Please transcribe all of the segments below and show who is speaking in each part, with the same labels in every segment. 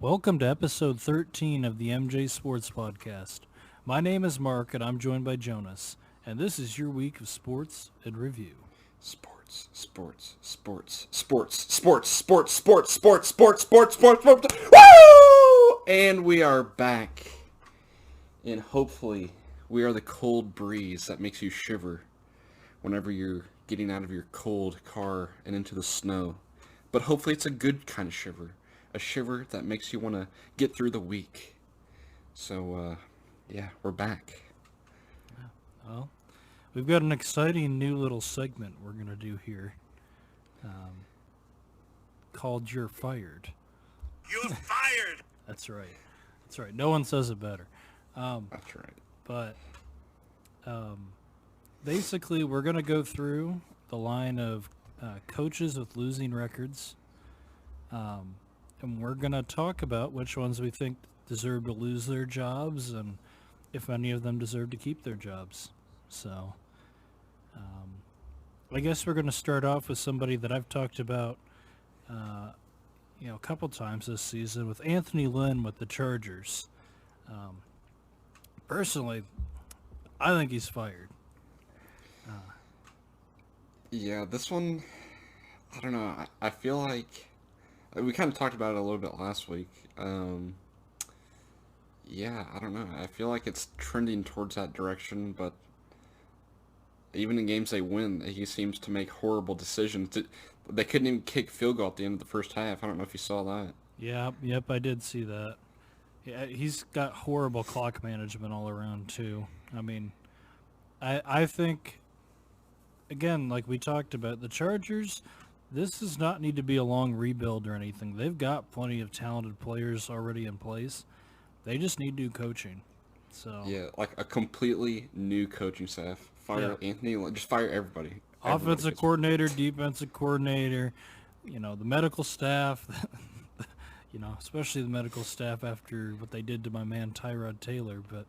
Speaker 1: Welcome to episode 13 of the MJ Sports Podcast. My name is Mark and I'm joined by Jonas, and this is your week of sports and review.
Speaker 2: Sports, sports, sports, sports, sports, sports, sports, sports, sports, sports, sports, sports, woo! And we are back. And hopefully we are the cold breeze that makes you shiver whenever you're getting out of your cold car and into the snow. But hopefully it's a good kind of shiver. A shiver that makes you want to get through the week. So, yeah, we're back.
Speaker 1: Well, we've got an exciting new little segment we're going to do here called You're Fired.
Speaker 3: You're fired!
Speaker 1: That's right. That's right. No one says it better.
Speaker 2: That's right.
Speaker 1: But basically, we're going to go through the line of coaches with losing records. And we're going to talk about which ones we think deserve to lose their jobs and if any of them deserve to keep their jobs. So I guess we're going to start off with somebody that I've talked about a couple times this season with Anthony Lynn with the Chargers. Personally, I think he's fired.
Speaker 2: Yeah, this one, I don't know. I feel like we kind of talked about it a little bit last week. Yeah, I don't know. I feel like it's trending towards that direction, but even in games they win, he seems to make horrible decisions. They couldn't even kick field goal at the end of the first half. I don't know if you saw that.
Speaker 1: Yep, I did see that. Yeah, he's got horrible clock management all around too. I mean, I think, again, like we talked about, the Chargers, this does not need to be a long rebuild or anything. They've got plenty of talented players already in place. They just need new coaching. So
Speaker 2: Yeah, like a completely new coaching staff. Fire Anthony, just fire everybody.
Speaker 1: Offensive coordinator, defensive coordinator, the medical staff, especially the medical staff after what they did to my man Tyrod Taylor. But,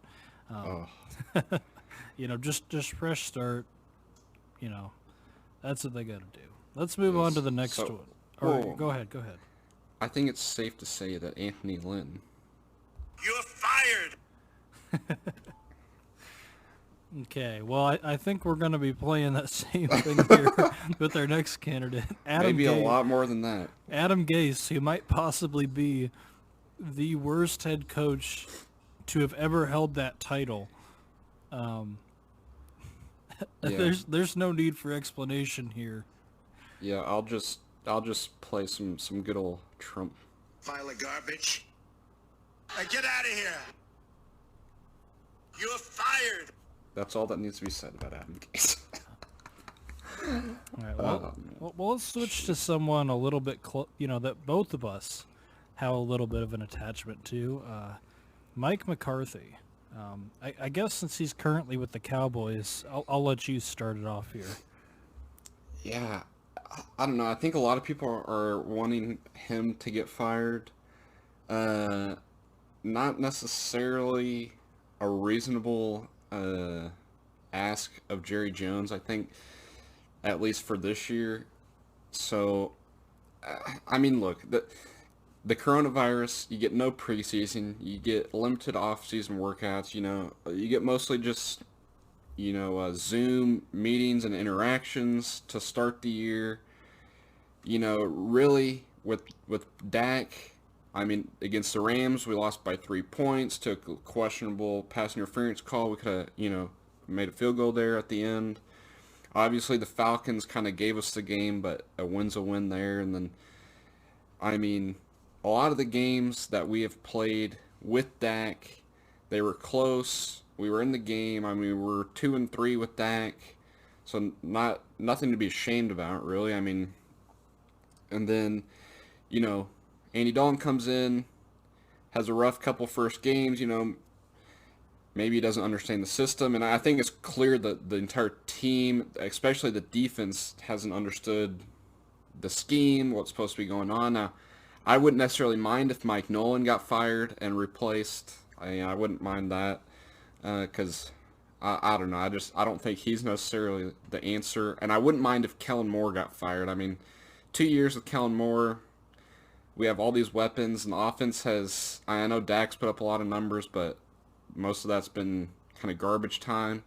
Speaker 1: just fresh start. That's what they got to do. Let's move on to the next one. Go ahead.
Speaker 2: I think it's safe to say that Anthony Lynn.
Speaker 3: You're fired!
Speaker 1: Okay, well, I think we're going to be playing that same thing here with our next candidate,
Speaker 2: Maybe
Speaker 1: Gase.
Speaker 2: a lot more than that.
Speaker 1: Adam Gase, who might possibly be the worst head coach to have ever held that title. There's no need for explanation here.
Speaker 2: Yeah, I'll just play some good old Trump.
Speaker 3: Pile of garbage. Now get out of here! You're fired!
Speaker 2: That's all that needs to be said about Adam Gase.
Speaker 1: All right, well, let's switch to someone a little bit, that both of us have a little bit of an attachment to. Mike McCarthy. I guess since he's currently with the Cowboys, I'll let you start it off here.
Speaker 2: Yeah, I don't know. I think a lot of people are wanting him to get fired. Not necessarily a reasonable ask of Jerry Jones, I think, at least for this year. So, I mean, look, the coronavirus, you get no preseason, you get limited off-season workouts, you get mostly just, Zoom meetings and interactions to start the year. Really, with Dak, I mean, against the Rams, we lost by 3 points, took a questionable pass interference call. We could have, made a field goal there at the end. Obviously, the Falcons kind of gave us the game, but a win's a win there. And then, I mean, a lot of the games that we have played with Dak, they were close. We were in the game. I mean, we were 2-3 with Dak, so nothing to be ashamed about, really. I mean, and then, Andy Dalton comes in, has a rough couple first games, maybe he doesn't understand the system, and I think it's clear that the entire team, especially the defense, hasn't understood the scheme, what's supposed to be going on. Now, I wouldn't necessarily mind if Mike Nolan got fired and replaced. I wouldn't mind that because I don't know. I don't think he's necessarily the answer, and I wouldn't mind if Kellen Moore got fired. I mean, 2 years with Kellen Moore, we have all these weapons, and the offense has, I know Dak's put up a lot of numbers, but most of that's been kind of garbage time.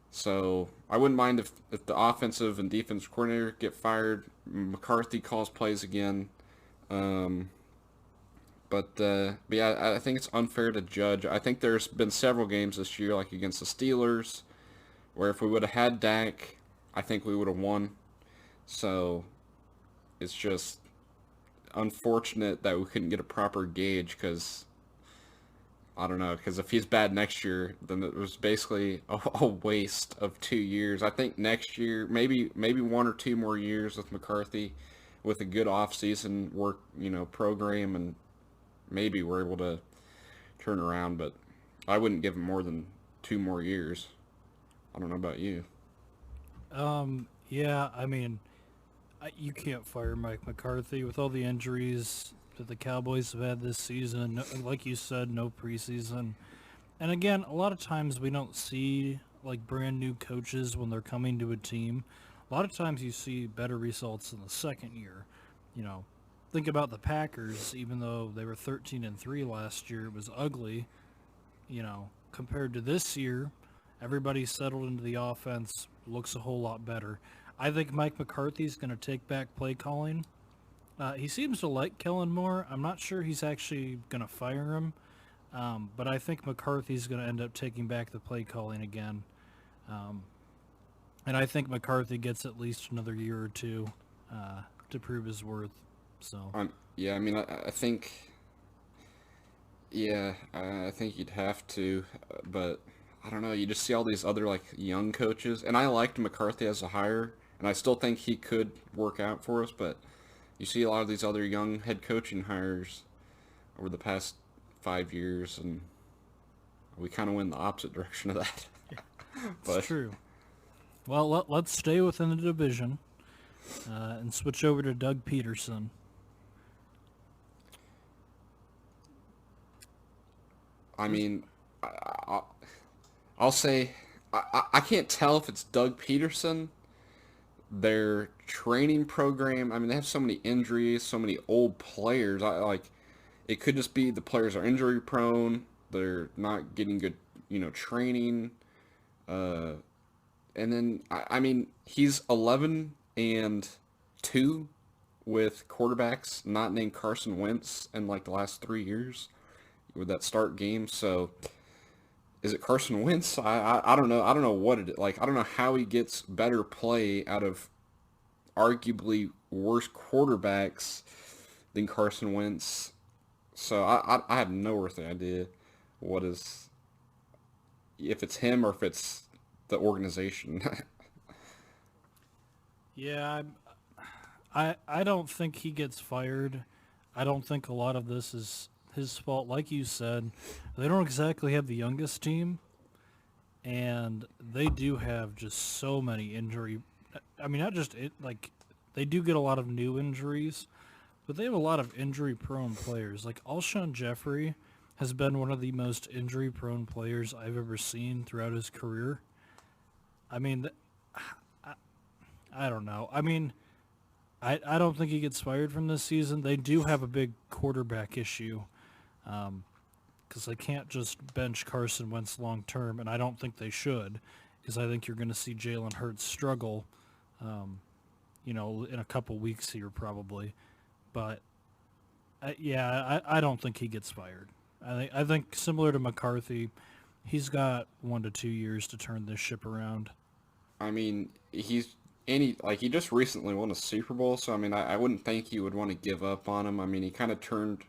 Speaker 2: So I wouldn't mind if the offensive and defensive coordinator get fired, McCarthy calls plays again. Um, but yeah, I think it's unfair to judge. I think there's been several games this year, like against the Steelers, where if we would have had Dak, I think we would have won. So it's just unfortunate that we couldn't get a proper gauge because I don't know. Because if he's bad next year, then it was basically a waste of 2 years. I think next year, maybe 1 or 2 more years with McCarthy, with a good off-season work, program, and maybe we're able to turn around. But I wouldn't give him more than 2 more years. I don't know about you.
Speaker 1: Yeah, I mean, you can't fire Mike McCarthy with all the injuries that the Cowboys have had this season. Like you said, no preseason. And again, a lot of times we don't see like brand new coaches when they're coming to a team. A lot of times you see better results in the second year. Think about the Packers. Even though they were 13-3 last year, it was ugly. Compared to this year, everybody settled into the offense, looks a whole lot better. I think Mike McCarthy's going to take back play calling. He seems to like Kellen Moore. I'm not sure he's actually going to fire him, but I think McCarthy's going to end up taking back the play calling again. And I think McCarthy gets at least another year or two to prove his worth. So
Speaker 2: Yeah, I mean, I think, yeah, I think you'd have to, but I don't know. You just see all these other like young coaches, and I liked McCarthy as a hire, and I still think he could work out for us, but you see a lot of these other young head coaching hires over the past 5 years, and we kind of went in the opposite direction of that.
Speaker 1: It's true. Well, let's stay within the division and switch over to Doug Peterson.
Speaker 2: I mean, I'll say I can't tell if it's Doug Peterson, their training program. I mean, they have so many injuries, so many old players. It could just be the players are injury prone. They're not getting good, training. And then I mean, he's 11-2 with quarterbacks not named Carson Wentz in like the last 3 years with that start game. So is it Carson Wentz? I don't know. I don't know what it is. Like, I don't know how he gets better play out of arguably worse quarterbacks than Carson Wentz. So I have no earthly idea if it's him or if it's the organization.
Speaker 1: Yeah, I don't think he gets fired. I don't think a lot of this is his fault. Like you said, they don't exactly have the youngest team, and they do have just so many injury. I mean, not just it. Like, they do get a lot of new injuries, but they have a lot of injury-prone players. Like, Alshon Jeffrey has been one of the most injury-prone players I've ever seen throughout his career. I mean, I don't know. I mean, I don't think he gets fired from this season. They do have a big quarterback issue because they can't just bench Carson Wentz long term, and I don't think they should, because I think you're going to see Jalen Hurts struggle, in a couple weeks here probably. But I don't think he gets fired. I think similar to McCarthy, he's got 1 to 2 years to turn this ship around.
Speaker 2: I mean, he just recently won a Super Bowl, so I mean, I wouldn't think you would want to give up on him. I mean, he kind of turned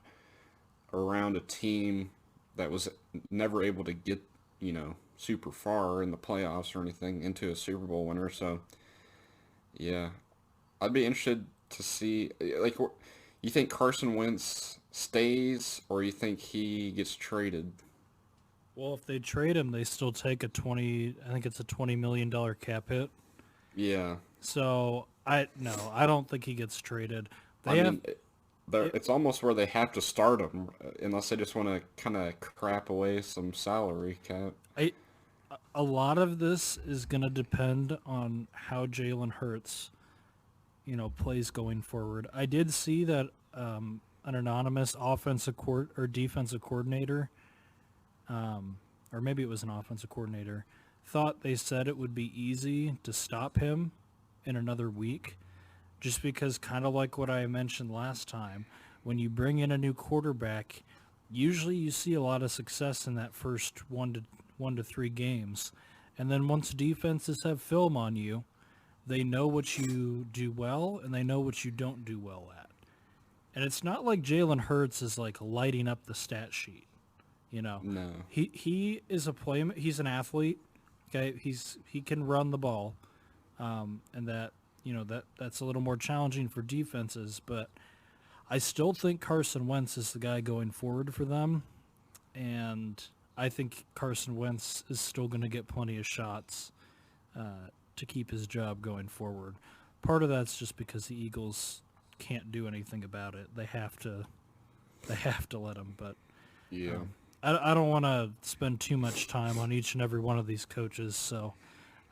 Speaker 2: around a team that was never able to get, super far in the playoffs or anything into a Super Bowl winner. So, yeah, I'd be interested to see, like, you think Carson Wentz stays or you think he gets traded?
Speaker 1: Well, if they trade him, they still take I think it's a $20 million cap hit.
Speaker 2: Yeah.
Speaker 1: So, I don't think he gets traded.
Speaker 2: It's almost where they have to start him unless they just want to kind of crap away some salary cap.
Speaker 1: A lot of this is going to depend on how Jalen Hurts, plays going forward. I did see that an anonymous defensive coordinator, or maybe it was an offensive coordinator, thought they said it would be easy to stop him in another week, just because, kind of like what I mentioned last time, when you bring in a new quarterback, usually you see a lot of success in that first one to 3 games. And then once defenses have film on you, they know what you do well and they know what you don't do well at. And it's not like Jalen Hurts is like lighting up the stat sheet. You know,
Speaker 2: No.
Speaker 1: He is a he's an athlete. Okay, he can run the ball, and that's a little more challenging for defenses. But I still think Carson Wentz is the guy going forward for them, and I think Carson Wentz is still going to get plenty of shots to keep his job going forward. Part of that's just because the Eagles can't do anything about it. They have to let him. But
Speaker 2: Yeah.
Speaker 1: I don't want to spend too much time on each and every one of these coaches, so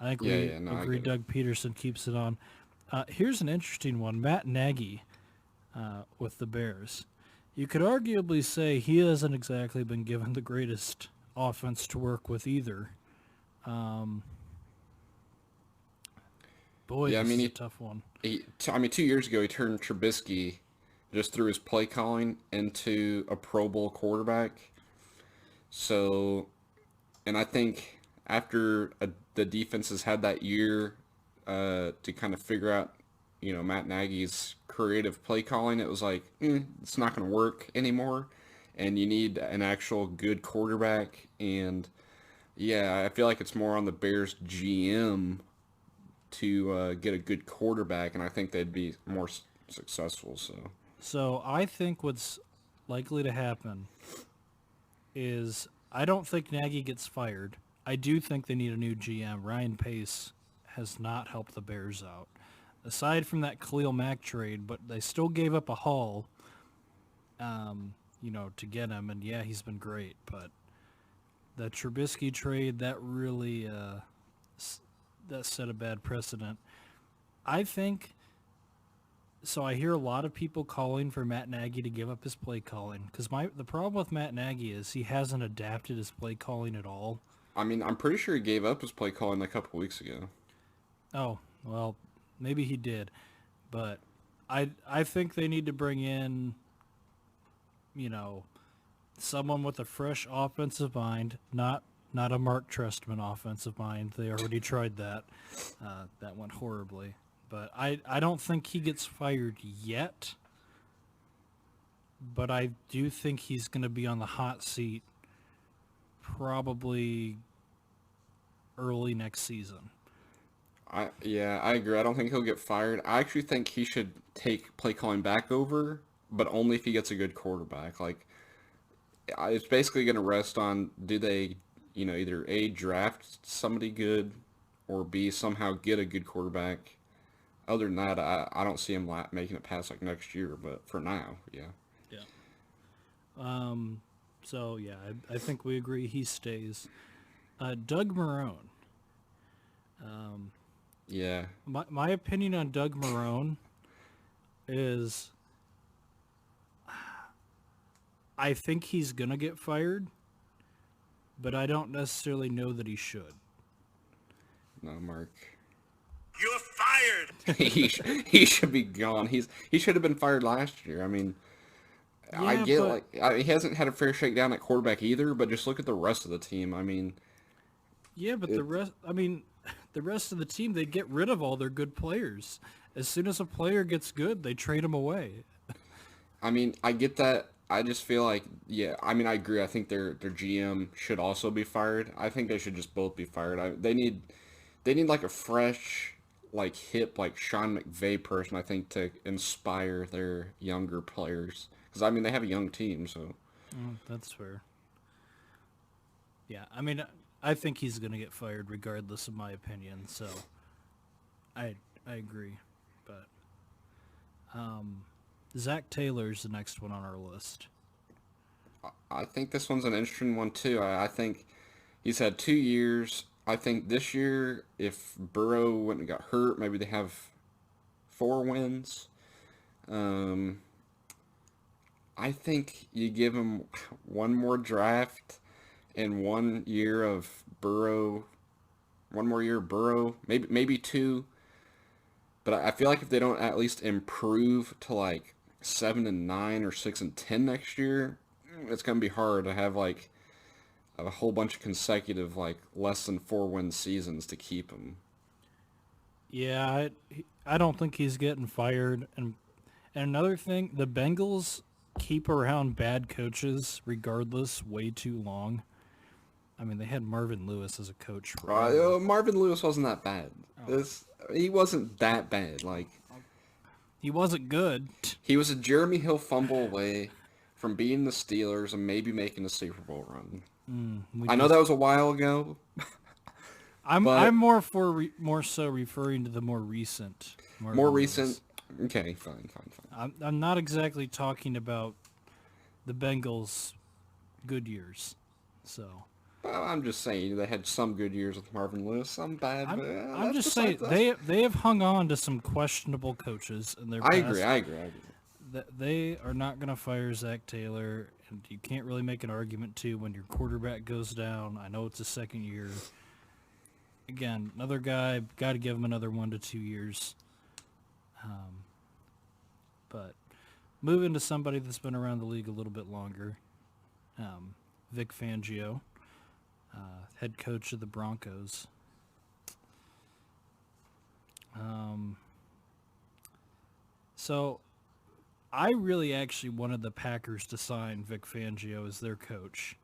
Speaker 1: I think we agree Doug Peterson keeps it on. Here's an interesting one. Matt Nagy with the Bears. You could arguably say he hasn't exactly been given the greatest offense to work with either. This is a tough one.
Speaker 2: 2 years ago he turned Trubisky, just through his play calling, into a Pro Bowl quarterback. So, and I think after the defenses had that year to kind of figure out, Matt Nagy's creative play calling, it was like, it's not going to work anymore, and you need an actual good quarterback. And yeah, I feel like it's more on the Bears GM to get a good quarterback, and I think they'd be more successful.
Speaker 1: So I think what's likely to happen is I don't think Nagy gets fired. I do think they need a new GM. Ryan Pace has not helped the Bears out. Aside from that Khalil Mack trade, but they still gave up a haul, to get him. And yeah, he's been great. But the Trubisky trade, that really that set a bad precedent. I think. So I hear a lot of people calling for Matt Nagy to give up his play calling, because the problem with Matt Nagy is he hasn't adapted his play calling at all.
Speaker 2: I mean, I'm pretty sure he gave up his play calling a couple weeks ago.
Speaker 1: Oh, well, maybe he did. But I think they need to bring in, someone with a fresh offensive mind, not a Mark Trestman offensive mind. They already tried that. That went horribly. But I don't think he gets fired yet. But I do think he's going to be on the hot seat probably early next season.
Speaker 2: I agree. I don't think he'll get fired. I actually think he should take play calling back over, but only if he gets a good quarterback. Like, it's basically going to rest on, do they, either A, draft somebody good, or B, somehow get a good quarterback. Other than that, I don't see him making it past like next year. But for now, yeah.
Speaker 1: Yeah. So yeah, I think we agree he stays. Doug Marrone.
Speaker 2: Yeah.
Speaker 1: My opinion on Doug Marrone is, I think he's gonna get fired, but I don't necessarily know that he should.
Speaker 2: No, Mark.
Speaker 3: You're fired.
Speaker 2: he should be gone. He should have been fired last year. I mean, he hasn't had a fair shakedown at quarterback either. But just look at the rest of the team. I mean,
Speaker 1: yeah, but the rest of the team, they get rid of all their good players. As soon as a player gets good, they trade him away.
Speaker 2: I mean, I get that. I just feel like, I agree. I think their GM should also be fired. I think they should just both be fired. They need like a fresh, like hip, like Sean McVay person, I think, to inspire their younger players. Because, they have a young team, so.
Speaker 1: That's fair. Yeah, I think he's going to get fired regardless of my opinion, so I agree. But Zach Taylor's the next one on our list.
Speaker 2: I think this one's an interesting one, too. I think he's had 2 years. I think this year, if Burrow wouldn't have got hurt, maybe they have 4 wins. I think you give him one more draft and 1 year of Burrow, maybe two. But I feel like if they don't at least improve to like 7-9 or 6-10 next year, it's gonna be hard to have like a whole bunch of consecutive like less than 4-win seasons to keep him.
Speaker 1: Yeah, I don't think he's getting fired. And another thing, the Bengals keep around bad coaches regardless way too long. I mean, they had Marvin Lewis as a coach forever.
Speaker 2: Marvin Lewis wasn't that bad. He wasn't that bad. Like,
Speaker 1: He wasn't good.
Speaker 2: he was a Jeremy Hill fumble away from beating the Steelers and maybe making a Super Bowl run. I know that was a while ago.
Speaker 1: I'm
Speaker 2: but
Speaker 1: more so referring to the more recent. Marvin
Speaker 2: more
Speaker 1: Lewis.
Speaker 2: recent. Okay, fine.
Speaker 1: I'm not exactly talking about the Bengals' good years. So
Speaker 2: Well, I'm just saying they had some good years with Marvin Lewis, some bad.
Speaker 1: I'm just saying they have hung on to some questionable coaches in their past.
Speaker 2: I agree.
Speaker 1: They are not going to fire Zach Taylor, and you can't really make an argument too when your quarterback goes down. I know it's a second year. Again, another guy, got to give him another 1 to 2 years. But moving to somebody that's been around the league a little bit longer, Vic Fangio, head coach of the Broncos. So I really actually wanted the Packers to sign Vic Fangio as their coach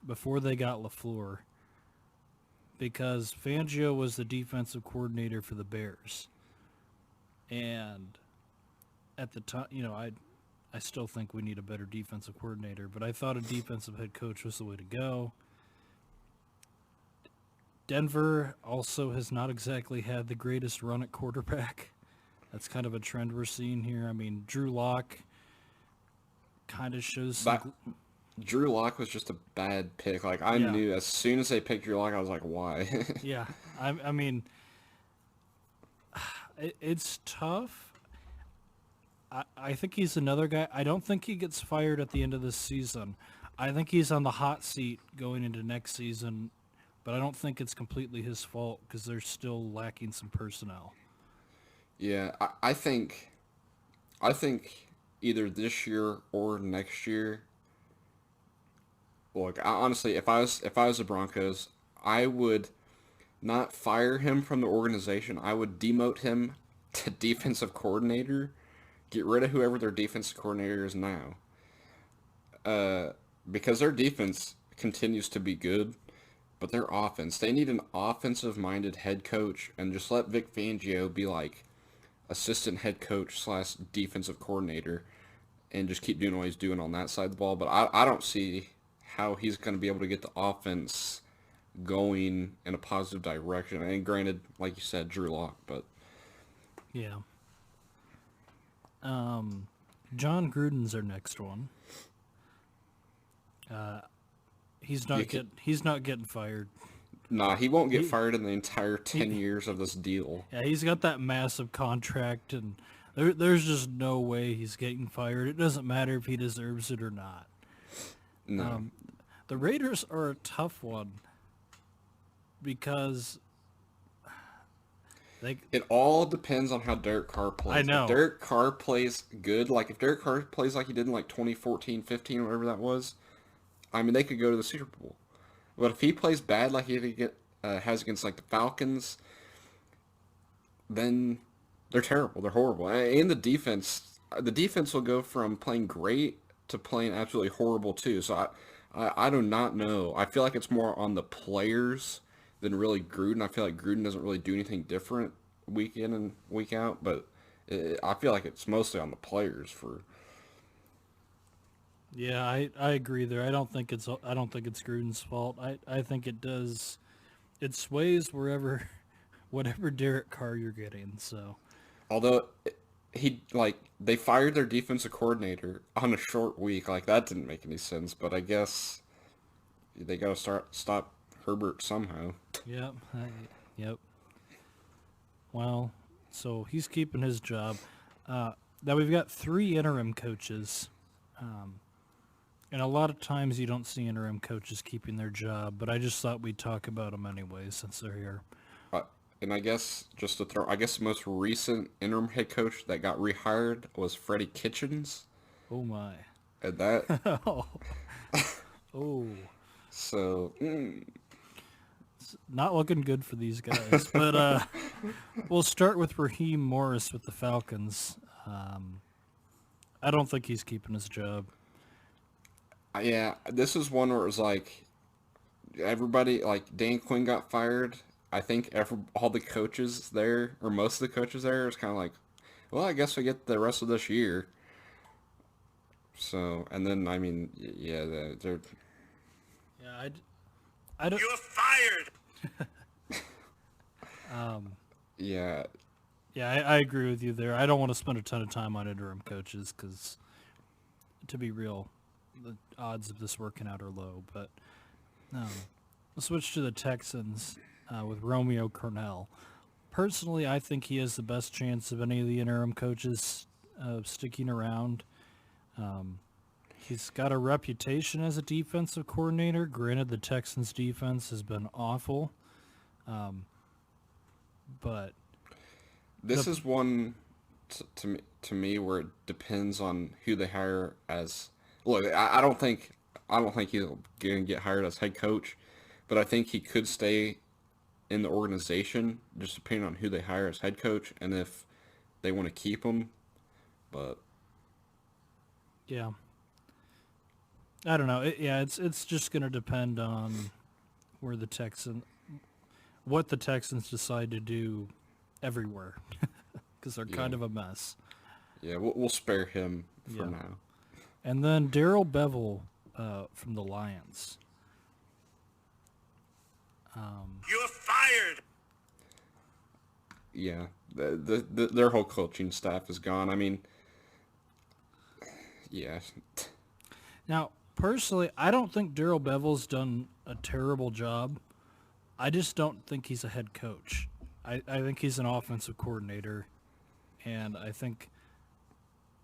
Speaker 1: before they got LaFleur, because Fangio was the defensive coordinator for the Bears. And at the time, I still think we need a better defensive coordinator, but I thought a defensive head coach was the way to go. Denver also has not exactly had the greatest run at quarterback. That's kind of a trend we're seeing here. I mean, Drew Lock kind of shows some...
Speaker 2: Drew Lock was just a bad pick. Like, I knew as soon as they picked Drew Lock, I was like, why?
Speaker 1: Yeah. I mean, it's tough. I think he's another guy. I don't think he gets fired at the end of this season. I think he's on the hot seat going into next season, but I don't think it's completely his fault because they're still lacking some personnel.
Speaker 2: Yeah, I think either this year or next year. Look, honestly, if I was the Broncos, I would not fire him from the organization. I would demote him to defensive coordinator. Get rid of whoever their defensive coordinator is now. Because their defense continues to be good, but their offense, they need an offensive-minded head coach, and just let Vic Fangio be like assistant head coach / defensive coordinator, and just keep doing what he's doing on that side of the ball. But I don't see how he's going to be able to get the offense going in a positive direction. And granted, like you said, Drew Lock, but
Speaker 1: yeah. John Gruden's our next one. He's not getting fired.
Speaker 2: Nah, he won't get fired in the entire 10 years of this deal.
Speaker 1: Yeah, he's got that massive contract, and there's just no way he's getting fired. It doesn't matter if he deserves it or not.
Speaker 2: No.
Speaker 1: The Raiders are a tough one because
Speaker 2: it all depends on how Derek Carr plays.
Speaker 1: I know.
Speaker 2: If Derek Carr plays good, like if Derek Carr plays like he did in like 2014, 15, whatever that was, I mean, they could go to the Super Bowl. But if he plays bad like he has against like the Falcons, then they're terrible. They're horrible. And the defense will go from playing great to playing absolutely horrible too. So I do not know. I feel like it's more on the players than really Gruden. I feel like Gruden doesn't really do anything different week in and week out, but I feel like it's mostly on the players for.
Speaker 1: Yeah, I agree there. I don't think it's Gruden's fault. I think it sways whatever Derek Carr you're getting. So,
Speaker 2: although they fired their defensive coordinator on a short week, like that didn't make any sense. But I guess they got to stop Herbert somehow.
Speaker 1: Yep. Yep. Well, so he's keeping his job. that we've got 3 interim coaches. And a lot of times you don't see interim coaches keeping their job, but I just thought we'd talk about them anyway since they're here.
Speaker 2: And I guess just to throw, I guess the most recent interim head coach that got rehired was Freddie Kitchens.
Speaker 1: Oh my.
Speaker 2: And that.
Speaker 1: Oh.
Speaker 2: So.
Speaker 1: It's not looking good for these guys. But we'll start with Raheem Morris with the Falcons. I don't think he's keeping his job.
Speaker 2: Yeah, this is one where it was like everybody, like Dan Quinn got fired. I think all the coaches there, or most of the coaches there, is kind of like, well, I guess we get the rest of this year. So, and then, I mean, yeah, they're...
Speaker 1: Yeah, I don't...
Speaker 3: You're fired!
Speaker 2: Yeah.
Speaker 1: Yeah, I agree with you there. I don't want to spend a ton of time on interim coaches because, to be real, the odds of this working out are low. But we'll switch to the Texans with Romeo Cornell. Personally, I think he has the best chance of any of the interim coaches sticking around. He's got a reputation as a defensive coordinator. Granted, the Texans' defense has been awful. But
Speaker 2: this is one to me where it depends on who they hire as. Look, I don't think he's going to get hired as head coach, but I think he could stay in the organization just depending on who they hire as head coach and if they want to keep him. But
Speaker 1: yeah, I don't know. It's just going to depend on what the Texans decide to do everywhere, because they're kind of a mess.
Speaker 2: Yeah, we'll spare him for now.
Speaker 1: And then Darrell Bevel from the Lions.
Speaker 3: You're fired!
Speaker 2: Yeah, their whole coaching staff is gone. I mean, yeah.
Speaker 1: Now, personally, I don't think Darrell Bevel's done a terrible job. I just don't think he's a head coach. I think he's an offensive coordinator, and I think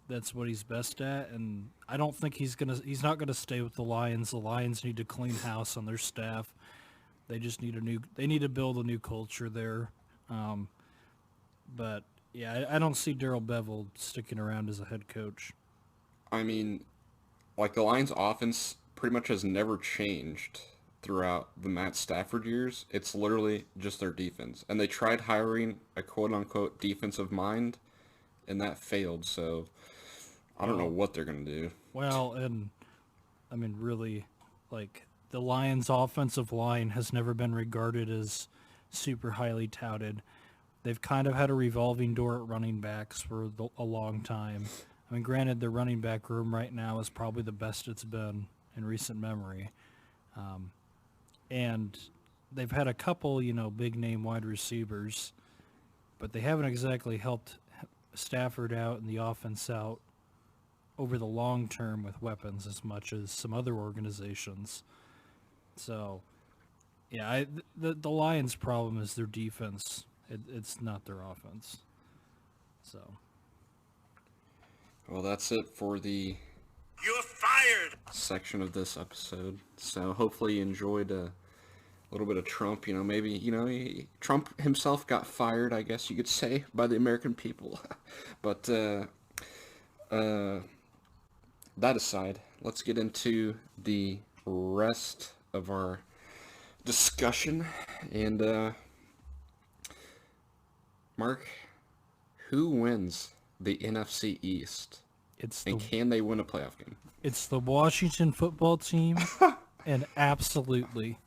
Speaker 1: that's what he's best at. And I don't think he's not gonna stay with the Lions. The Lions need to clean house on their staff. They just need to build a new culture there. But yeah, I don't see Darrell Bevel sticking around as a head coach.
Speaker 2: I mean, like the Lions' offense pretty much has never changed throughout the Matt Stafford years. It's literally just their defense. And they tried hiring a quote-unquote defensive mind, and that failed. So I don't know what they're going to do.
Speaker 1: Well, and I mean, really, like, the Lions' offensive line has never been regarded as super highly touted. They've kind of had a revolving door at running backs for a long time. I mean, granted, the running back room right now is probably the best it's been in recent memory. And they've had a couple, big-name wide receivers, but they haven't exactly helped Stafford out and the offense out over the long term with weapons as much as some other organizations. So, yeah, the Lions' problem is their defense. It's not their offense. So.
Speaker 2: Well, that's it for the
Speaker 3: You're fired!
Speaker 2: section of this episode. So hopefully you enjoyed a little bit of Trump. Trump himself got fired, I guess you could say, by the American people. But that aside, let's get into the rest of our discussion. And Mark, who wins the NFC East? Can they win a playoff game?
Speaker 1: It's the Washington football team, and absolutely.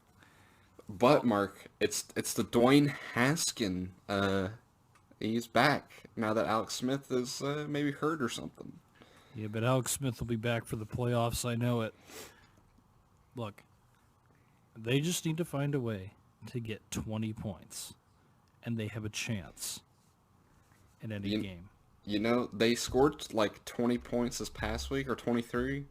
Speaker 2: But Mark, it's the Dwayne Haskin. He's back now that Alex Smith is maybe hurt or something.
Speaker 1: Yeah, but Alex Smith will be back for the playoffs. I know it. Look, they just need to find a way to get 20 points, and they have a chance in any game.
Speaker 2: They scored like 20 points this past week, or 23,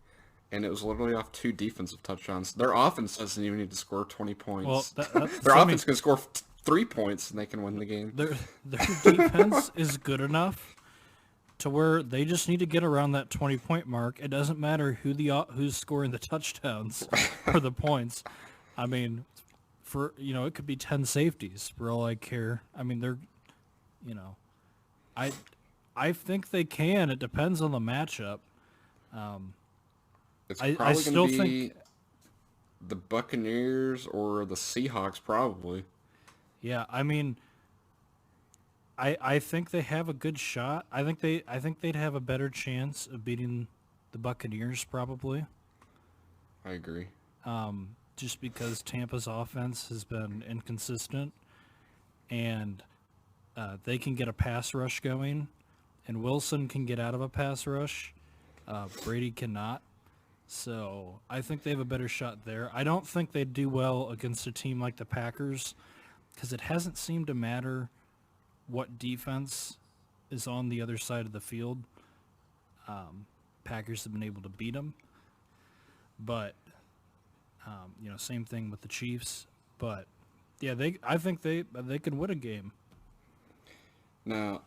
Speaker 2: and it was literally off 2 defensive touchdowns. Their offense doesn't even need to score 20 points.
Speaker 1: Well,
Speaker 2: their offense can score 3 points, and they can win the game.
Speaker 1: Their defense is good enough to where they just need to get around that 20-point mark. It doesn't matter who's scoring the touchdowns or the points. I mean, it could be 10 safeties for all I care. I mean, they're, I think they can. It depends on the matchup.
Speaker 2: It's
Speaker 1: I
Speaker 2: probably
Speaker 1: still
Speaker 2: going to be
Speaker 1: think
Speaker 2: the Buccaneers or the Seahawks, probably.
Speaker 1: Yeah, I mean, I think they have a good shot. I think they'd have a better chance of beating the Buccaneers probably.
Speaker 2: I agree.
Speaker 1: Just because Tampa's offense has been inconsistent, and they can get a pass rush going, and Wilson can get out of a pass rush. Brady cannot. So I think they have a better shot there. I don't think they'd do well against a team like the Packers, because it hasn't seemed to matter what defense is on the other side of the field. Packers have been able to beat them. But, same thing with the Chiefs. But, yeah, I think they could win a game.
Speaker 2: Now,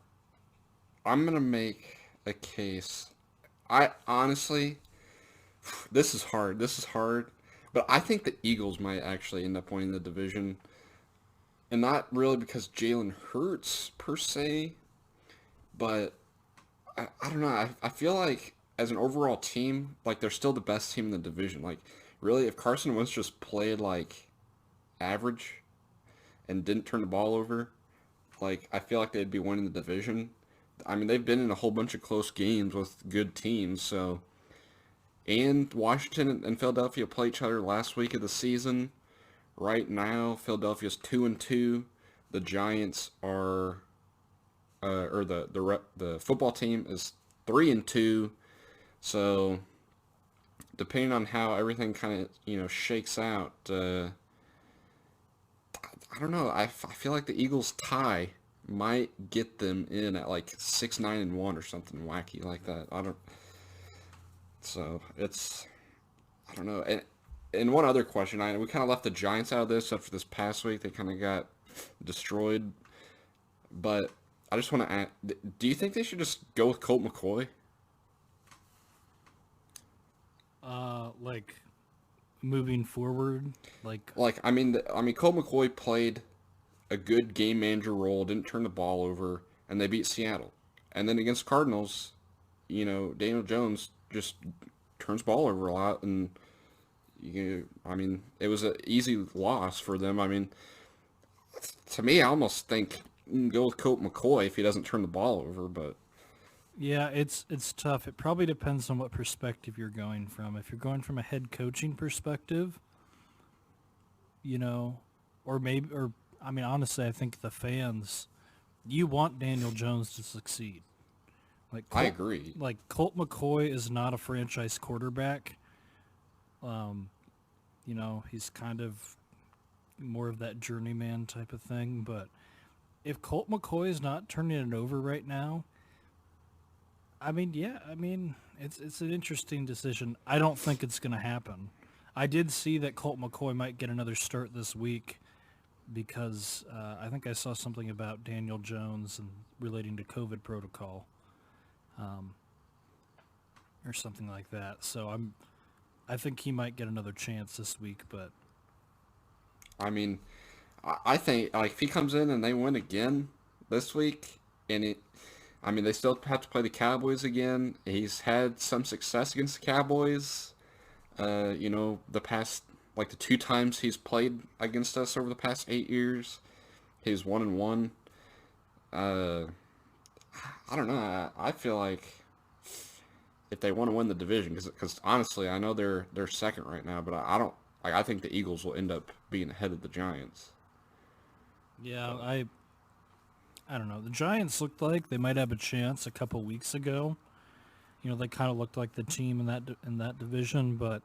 Speaker 2: I'm going to make a case. I honestly, this is hard. But I think the Eagles might actually end up winning the division. And not really because Jalen Hurts, per se, but I don't know. I feel like as an overall team, like, they're still the best team in the division. Like, really, if Carson Wentz just played, like, average and didn't turn the ball over, like, I feel like they'd be winning the division. I mean, they've been in a whole bunch of close games with good teams, so. And Washington and Philadelphia played each other last week of the season. Right now, Philadelphia's 2-2. The Giants are, the football team is 3-2. So, depending on how everything kind of shakes out, I don't know. I feel like the Eagles tie might get them in at like 6-9-1 or something wacky like that. So it's, I don't know. And one other question, we kind of left the Giants out of this after this past week. They kind of got destroyed. But I just want to ask, do you think they should just go with Colt McCoy?
Speaker 1: Like, moving forward,
Speaker 2: I mean, Colt McCoy played a good game manager role, didn't turn the ball over, and they beat Seattle. And then against Cardinals, Daniel Jones just turns ball over a lot, and it was an easy loss for them. I mean, to me, I almost think you can go with Colt McCoy if he doesn't turn the ball over, but.
Speaker 1: Yeah, it's tough. It probably depends on what perspective you're going from. If you're going from a head coaching perspective, honestly, I think the fans, you want Daniel Jones to succeed.
Speaker 2: I agree.
Speaker 1: Like, Colt McCoy is not a franchise quarterback. He's kind of more of that journeyman type of thing. But if Colt McCoy is not turning it over right now, it's an interesting decision. I don't think it's going to happen. I did see that Colt McCoy might get another start this week because I think I saw something about Daniel Jones and relating to COVID protocol, or something like that. So I think he might get another chance this week. But
Speaker 2: I mean, I think if he comes in and they win again this week, and they still have to play the Cowboys again. He's had some success against the Cowboys. The past, the 2 times he's played against us over the past 8 years, he's 1-1. I don't know. I feel like if they want to win the division, because honestly, I know they're second right now, but I don't. I think the Eagles will end up being ahead of the Giants.
Speaker 1: Yeah, I don't know. The Giants looked like they might have a chance a couple weeks ago. They kind of looked like the team in that division, but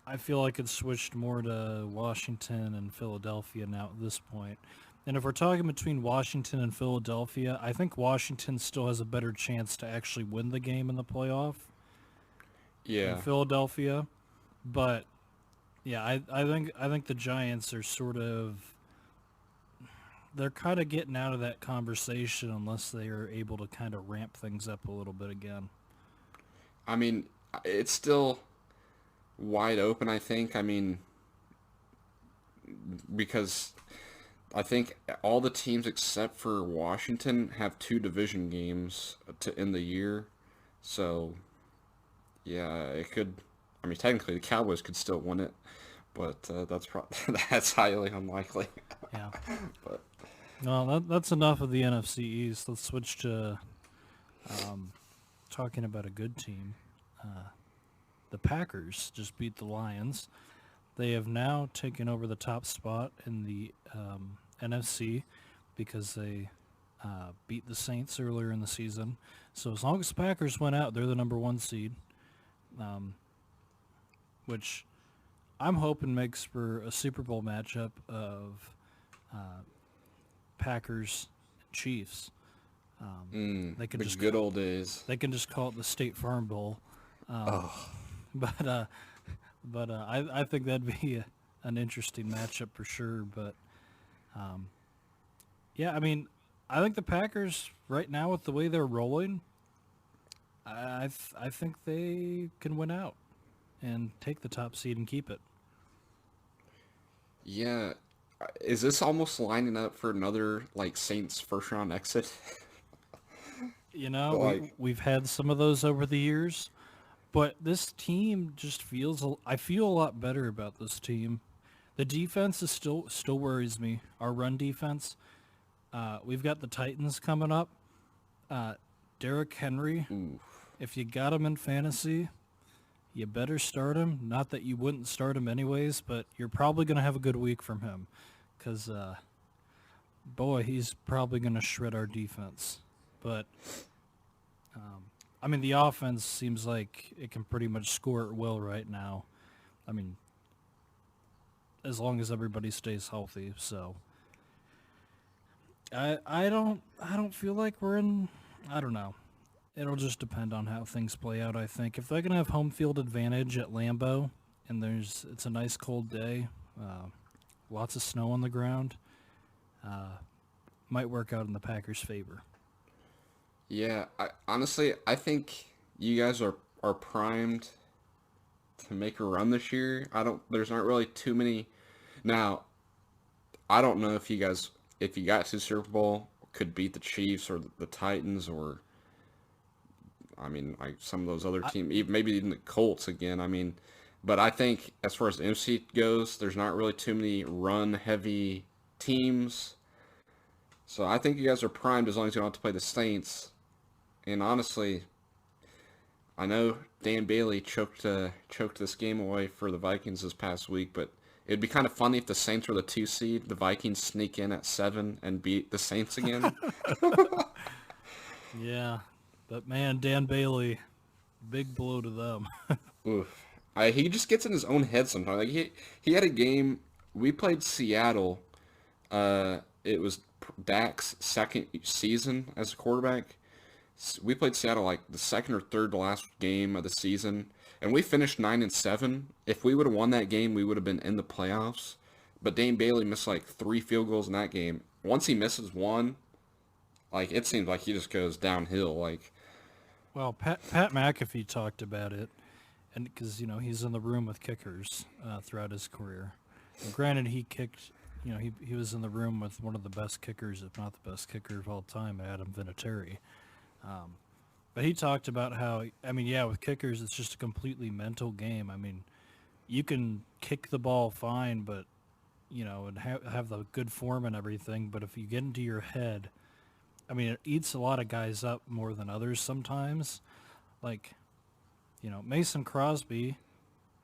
Speaker 1: I feel like it's switched more to Washington and Philadelphia now at this point. And if we're talking between Washington and Philadelphia, I think Washington still has a better chance to actually win the game in the playoff.
Speaker 2: Yeah.
Speaker 1: Than Philadelphia, but yeah, I think the Giants are sort of they're kind of getting out of that conversation unless they are able to kind of ramp things up a little bit again.
Speaker 2: I mean, it's still wide open, I think. I mean, because I think all the teams except for Washington have 2 division games to end the year. So, yeah, it could. I mean, technically, the Cowboys could still win it, but that's highly unlikely.
Speaker 1: Yeah.
Speaker 2: But
Speaker 1: No, that's enough of the NFC East. Let's switch to talking about a good team. The Packers just beat the Lions. They have now taken over the top spot in the NFC because they beat the Saints earlier in the season. So as long as the Packers went out, they're the number 1 seed, which I'm hoping makes for a Super Bowl matchup of Packers and Chiefs. They could
Speaker 2: the
Speaker 1: just
Speaker 2: good old days.
Speaker 1: They can just call it the State Farm Bowl. But I think that'd be an interesting matchup for sure. But yeah, I mean, I think the Packers right now with the way they're rolling, I think they can win out and take the top seed and keep it.
Speaker 2: Yeah. Is this almost lining up for another, like, Saints first-round exit?
Speaker 1: You know,
Speaker 2: Like-
Speaker 1: we've had some of those over the years, but this team just feels. I feel a lot better about this team. The defense is still worries me. Our run defense. We've got the Titans coming up. Derrick Henry.
Speaker 2: Ooh.
Speaker 1: If you got him in fantasy, you better start him. Not that you wouldn't start him anyways, but you're probably going to have a good week from him, because boy, he's probably going to shred our defense. But I mean, the offense seems like it can pretty much score at will right now. I mean, as long as everybody stays healthy. So I don't feel like we're in. I don't know. It'll just depend on how things play out. I think if they're gonna have home field advantage at Lambeau, and it's a nice cold day, lots of snow on the ground, might work out in the Packers' favor.
Speaker 2: Yeah, honestly, I think you guys are primed to make a run this year. There's not really too many. Now, I don't know if you guys, if you got to the Super Bowl, could beat the Chiefs or the Titans or, I mean, like some of those other teams, maybe even the Colts again. I mean, but I think as far as the NFC goes, there's not really too many run-heavy teams. So I think you guys are primed as long as you don't have to play the Saints. And honestly, I know Dan Bailey choked this game away for the Vikings this past week, but it'd be kind of funny if the Saints were the 2 seed, the Vikings sneak in at 7 and beat the Saints again.
Speaker 1: Yeah, but man, Dan Bailey, big blow to them.
Speaker 2: Oof. He just gets in his own head sometimes. Like he had a game. We played Seattle. It was Dak's second season as a quarterback. We played Seattle like the second or third to last game of the season, and we finished 9-7. If we would have won that game, we would have been in the playoffs. But Dane Bailey missed like 3 field goals in that game. Once he misses one, like it seems like he just goes downhill. Like,
Speaker 1: Well, Pat McAfee talked about it, and because he's in the room with kickers throughout his career. And granted, he kicked. He was in the room with one of the best kickers, if not the best kicker of all time, Adam Vinatieri. But he talked about how, I mean, yeah, with kickers, it's just a completely mental game. I mean, you can kick the ball fine, but and have the good form and everything. But if you get into your head, I mean, it eats a lot of guys up more than others sometimes. Like, Mason Crosby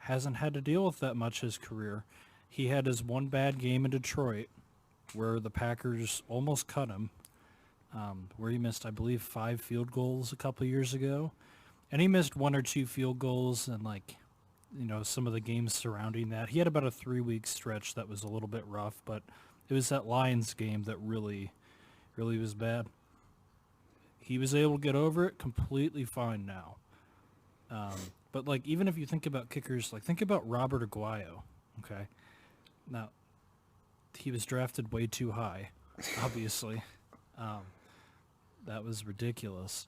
Speaker 1: hasn't had to deal with that much his career. He had his one bad game in Detroit where the Packers almost cut him, where he missed, I believe, 5 field goals a couple of years ago. And he missed 1 or 2 field goals and, some of the games surrounding that. He had about a 3-week stretch that was a little bit rough, but it was that Lions game that really was bad. He was able to get over it completely fine now. But even if you think about kickers, think about Robert Aguayo. Okay, now he was drafted way too high. obviously. That was ridiculous.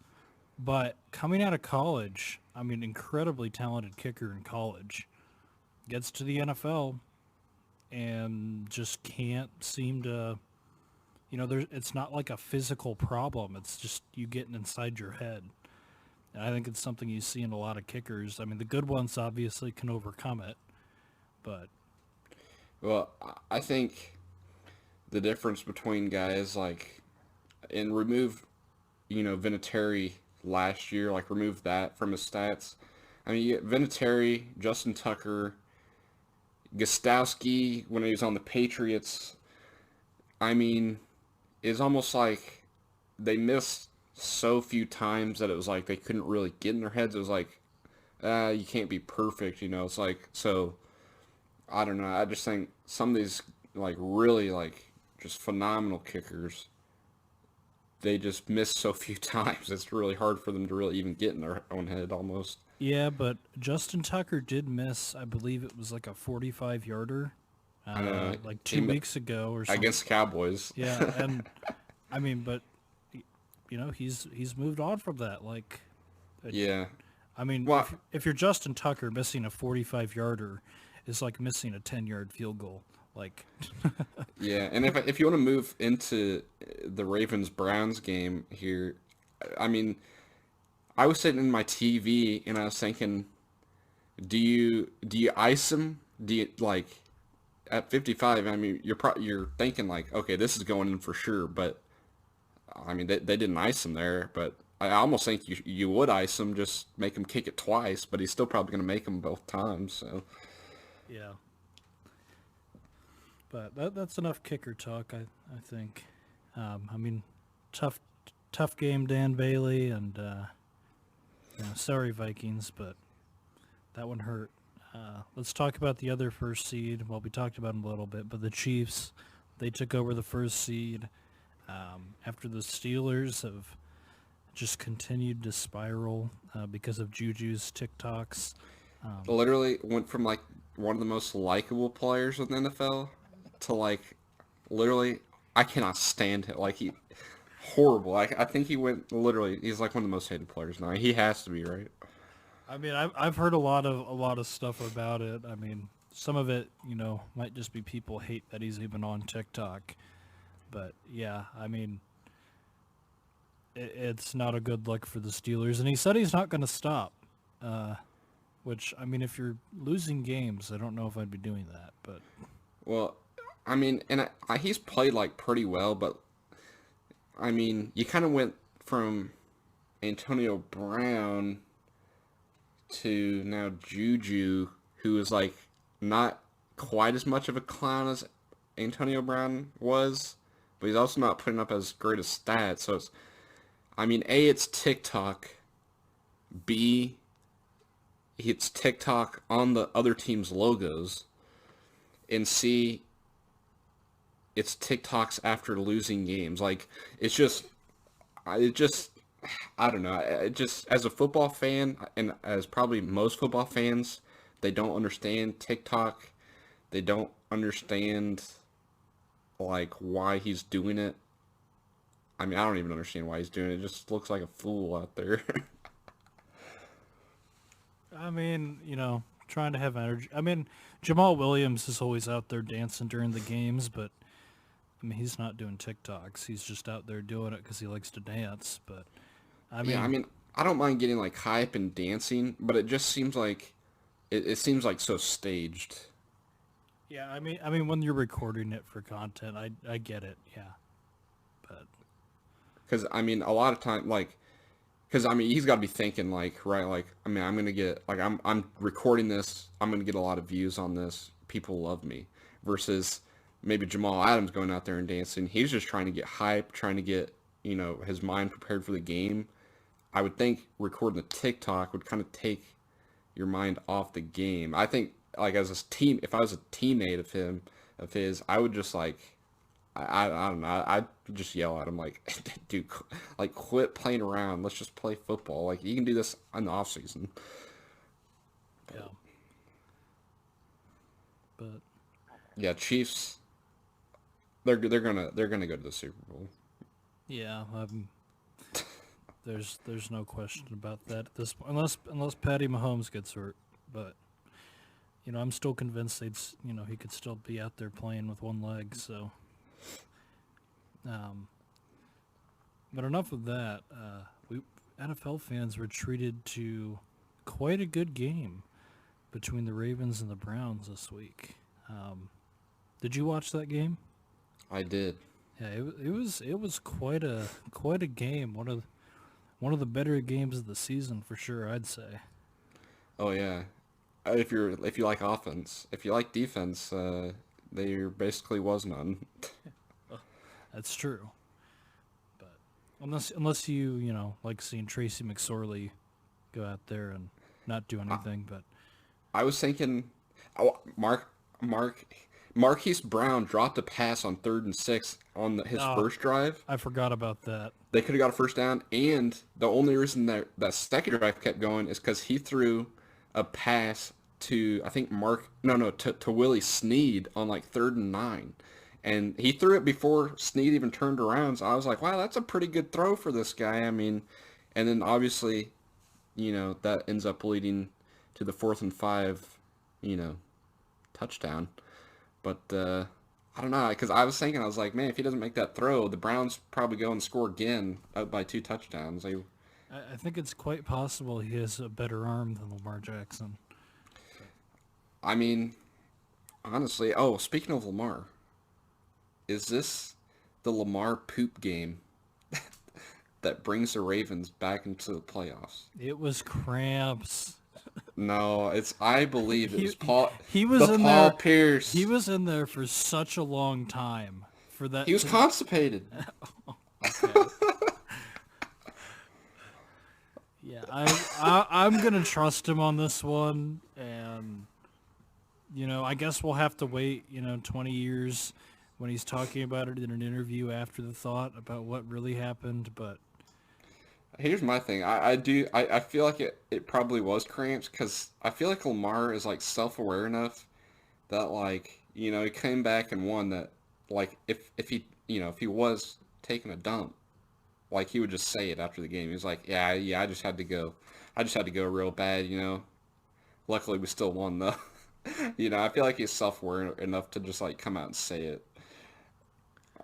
Speaker 1: But coming out of college, I mean, incredibly talented kicker in college, gets to the NFL and just can't seem to, it's not like a physical problem. It's just you getting inside your head. And I think it's something you see in a lot of kickers. I mean, the good ones obviously can overcome it, but
Speaker 2: Well, I think the difference between guys like, and remove, Vinatieri last year, like remove that from his stats. I mean, you get Vinatieri, Justin Tucker, Gostowski when he was on the Patriots. I mean, it's almost like they missed so few times that it was like they couldn't really get in their heads. It was like, you can't be perfect, It's like, so, I don't know. I just think some of these, like, really, like, just phenomenal kickers, they just miss so few times. It's really hard for them to really even get in their own head almost.
Speaker 1: yeah, but Justin Tucker did miss, I believe it was like a 45-yarder,
Speaker 2: I know.
Speaker 1: like 2 weeks ago or something.
Speaker 2: Against Cowboys.
Speaker 1: Yeah, and I mean, but he's moved on from that. Like,
Speaker 2: Yeah.
Speaker 1: I mean,
Speaker 2: Well,
Speaker 1: if you're Justin Tucker, missing a 45-yarder is like missing a 10-yard field goal. Like,
Speaker 2: yeah, and if you want to move into the Ravens-Browns game here, I mean, I was sitting in my TV and I was thinking, do you ice him? Do you like at 55? I mean, you're thinking like, okay, this is going in for sure. But I mean, they didn't ice him there. But I almost think you would ice him, just make him kick it twice. But he's still probably going to make them both times. So
Speaker 1: yeah. But that's enough kicker talk, I think. I mean, tough game, Dan Bailey, and sorry Vikings, but that one hurt. Let's talk about the other first seed. Well, we talked about them a little bit, but the Chiefs, they took over the first seed after the Steelers have just continued to spiral because of Juju's TikToks.
Speaker 2: literally went from like one of the most likable players in the NFL to like literally I cannot stand him. Like he horrible. I think he went literally. He's like one of the most hated players now. He has to be, right?
Speaker 1: I mean, I've heard a lot of stuff about it. I mean, some of it, might just be people hate that he's even on TikTok. But yeah, I mean, it's not a good look for the Steelers. And he said he's not going to stop. Which, I mean, if you're losing games, I don't know if I'd be doing that. But
Speaker 2: Well, I mean, and he's played like pretty well, but I mean, you kind of went from Antonio Brown to now Juju, who is like not quite as much of a clown as Antonio Brown was, but he's also not putting up as great a stats. So it's, I mean, A, it's TikTok. B, it's TikTok on the other team's logos. And C, it's TikToks after losing games. Like, I don't know. It just, as a football fan, and as probably most football fans, they don't understand TikTok. They don't understand, like, why he's doing it. I mean, I don't even understand why he's doing it. It just looks like a fool out there.
Speaker 1: I mean, trying to have energy. I mean, Jamal Williams is always out there dancing during the games, but I mean, he's not doing TikToks. He's just out there doing it because he likes to dance. But
Speaker 2: I mean, I don't mind getting like hype and dancing, but it just seems like it seems like so staged.
Speaker 1: yeah, I mean, when you're recording it for content, I get it. Yeah, but
Speaker 2: Because I mean, a lot of time, like, because I mean, he's got to be thinking like, right, like, I mean, I'm gonna get like, I'm recording this, I'm gonna get a lot of views on this. People love me. Versus maybe Jamal Adams going out there and dancing. He's just trying to get hype, trying to get his mind prepared for the game. I would think recording the TikTok would kind of take your mind off the game. I think like as a team, if I was a teammate of his, I would just like, I don't know, I'd just yell at him like, dude, like quit playing around. Let's just play football. Like you can do this in the off season.
Speaker 1: yeah, but
Speaker 2: Yeah, Chiefs. they're gonna go to the Super Bowl.
Speaker 1: Yeah, there's no question about that at this point, unless Patty Mahomes gets hurt. But I'm still convinced he could still be out there playing with one leg. So, but enough of that. NFL fans were treated to quite a good game between the Ravens and the Browns this week. Did you watch that game?
Speaker 2: I did.
Speaker 1: Yeah, it was quite a game. One of the better games of the season for sure, I'd say.
Speaker 2: Oh yeah. If you like offense, if you like defense, there basically was none.
Speaker 1: That's true. But unless you like seeing Tracy McSorley go out there and not do anything, but
Speaker 2: I was thinking, Marquise Brown dropped a pass on 3rd and 6 on his first drive.
Speaker 1: I forgot about that.
Speaker 2: They could have got a first down, and the only reason that second drive kept going is because he threw a pass to, I think, to Willie Snead on like 3rd and 9. And he threw it before Snead even turned around, so I was like, wow, that's a pretty good throw for this guy. I mean, and then obviously, that ends up leading to the 4th and 5, touchdown. But I don't know, because I was thinking, I was like, man, if he doesn't make that throw, the Browns probably go and score again up by 2 touchdowns.
Speaker 1: I think it's quite possible he has a better arm than Lamar Jackson.
Speaker 2: I mean, honestly, speaking of Lamar, is this the Lamar poop game that brings the Ravens back into the playoffs?
Speaker 1: It was cramps.
Speaker 2: No, I believe it was Paul.
Speaker 1: He was in
Speaker 2: Paul
Speaker 1: there.
Speaker 2: Pierce.
Speaker 1: He was in there for such a long time for that.
Speaker 2: He was constipated.
Speaker 1: Okay. Yeah, I'm gonna trust him on this one, and I guess we'll have to wait 20 years when he's talking about it in an interview after the thought about what really happened. But
Speaker 2: here's my thing. I feel like it probably was cramps, because I feel like Lamar is like self-aware enough that he came back and won, that if he was taking a dump, he would just say it after the game. He was like, yeah, I just had to go real bad, Luckily we still won though. I feel like he's self-aware enough to just come out and say it,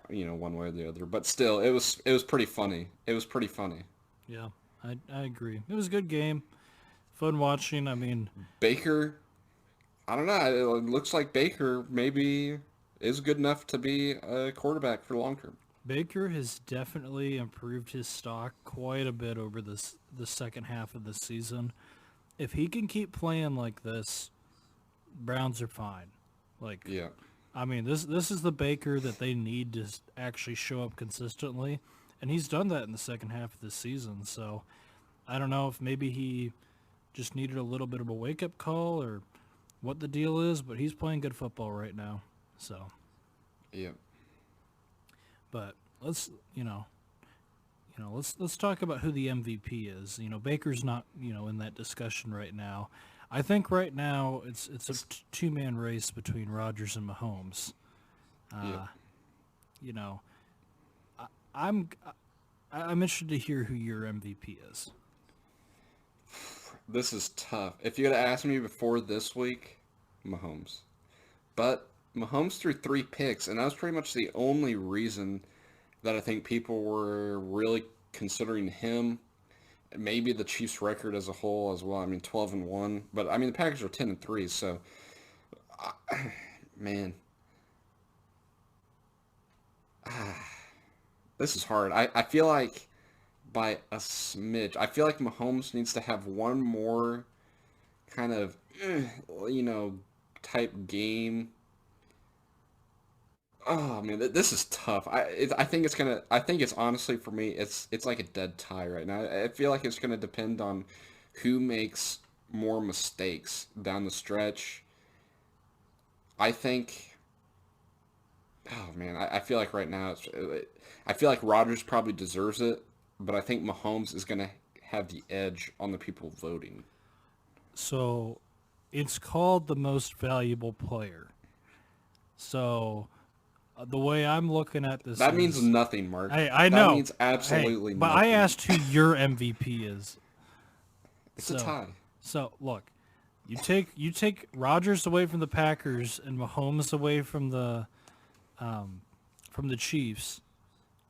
Speaker 2: one way or the other. But still, it was pretty funny. It was pretty funny.
Speaker 1: yeah, I agree. It was a good game. Fun watching. I mean,
Speaker 2: Baker, I don't know. It looks like Baker maybe is good enough to be a quarterback for long term.
Speaker 1: Baker has definitely improved his stock quite a bit over the second half of the season. If he can keep playing like this, Browns are fine.
Speaker 2: Yeah.
Speaker 1: I mean, this is the Baker that they need to actually show up consistently, and he's done that in the second half of the season. So I don't know if maybe he just needed a little bit of a wake-up call or what the deal is, but he's playing good football right now. So
Speaker 2: Yeah.
Speaker 1: but let's talk about who the MVP is. Baker's not in that discussion right now. I think right now it's a two-man race between Rodgers and Mahomes.
Speaker 2: Yeah.
Speaker 1: I'm interested to hear who your MVP is.
Speaker 2: This is tough. If you had asked me before this week, Mahomes. But Mahomes threw 3 picks, and that was pretty much the only reason that I think people were really considering him. Maybe the Chiefs' record as a whole as well. I mean, 12-1, but I mean the Packers are 10-3. So, man, this is hard. I feel like by a smidge. I feel like Mahomes needs to have one more kind of, type game. Oh man, this is tough. I think it's honestly for me, it's like a dead tie right now. I feel like it's gonna depend on who makes more mistakes down the stretch. I think. Oh man, I feel like right now I feel like Rodgers probably deserves it, but I think Mahomes is gonna have the edge on the people voting.
Speaker 1: So, it's called the most valuable player. So, The way I'm looking at this,
Speaker 2: That means nothing, Mark.
Speaker 1: I know.
Speaker 2: That means absolutely
Speaker 1: but
Speaker 2: nothing.
Speaker 1: I asked who your MVP is.
Speaker 2: It's a tie.
Speaker 1: So look, you take Rodgers away from the Packers and Mahomes away from the Chiefs.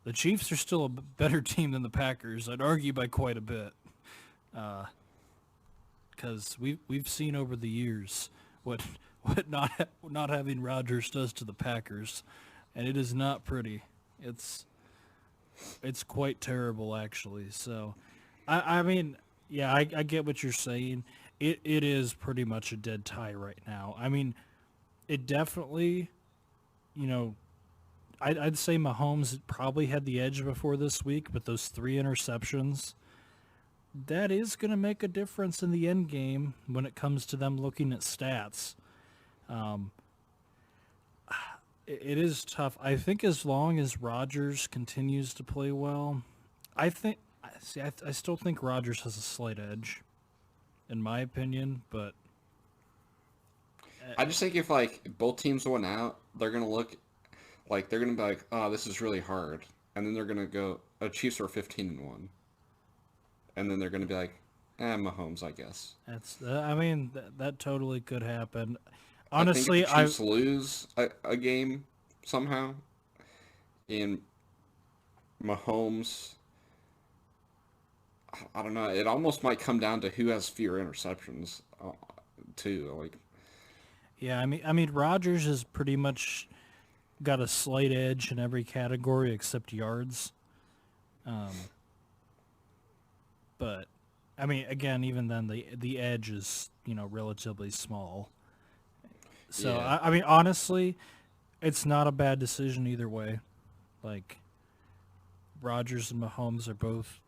Speaker 1: The Chiefs are still a better team than the Packers. I'd argue by quite a bit, because we've seen over the years what not having Rodgers does to the Packers, and it is not pretty. It's quite terrible, actually. So, I mean, yeah, I get what you're saying. It is pretty much a dead tie right now. I mean, it definitely, I'd say Mahomes probably had the edge before this week, but those 3 interceptions, that is going to make a difference in the end game when it comes to them looking at stats. It is tough. I think as long as Rodgers continues to play well, I still think Rodgers has a slight edge, in my opinion, but
Speaker 2: I just think if both teams went out, they're gonna look like they're gonna be like, oh, this is really hard, and then they're gonna go, Chiefs are 15-1, and then they're gonna be like, Mahomes, I guess.
Speaker 1: That totally could happen.
Speaker 2: Honestly,
Speaker 1: Honestly,
Speaker 2: I think if the Chiefs lose a game somehow, in Mahomes, I don't know. It almost might come down to who has fewer interceptions, too.
Speaker 1: Yeah, I mean, Rodgers has pretty much got a slight edge in every category except yards. But I mean, again, even then, the edge is relatively small. So
Speaker 2: Yeah.
Speaker 1: I mean, honestly, it's not a bad decision either way. Like, Rodgers and Mahomes are both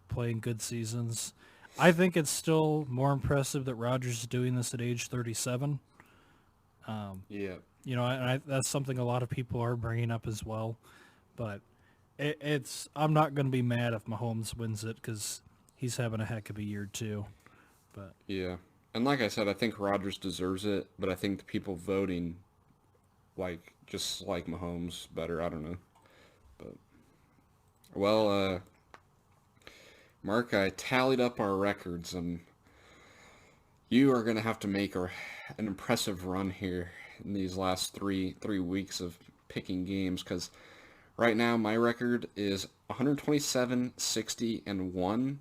Speaker 1: playing good seasons. I think it's still more impressive that Rodgers is doing this at age 37.
Speaker 2: Yeah.
Speaker 1: That's something a lot of people are bringing up as well. But I'm not going to be mad if Mahomes wins it because he's having a heck of a year too. But
Speaker 2: Yeah. And like I said, I think Rodgers deserves it, but I think the people voting just like Mahomes better. I don't know. But well, Mark, I tallied up our records, and you are going to have to make an impressive run here in these last three weeks of picking games, because right now my record is 127, 60, and 1,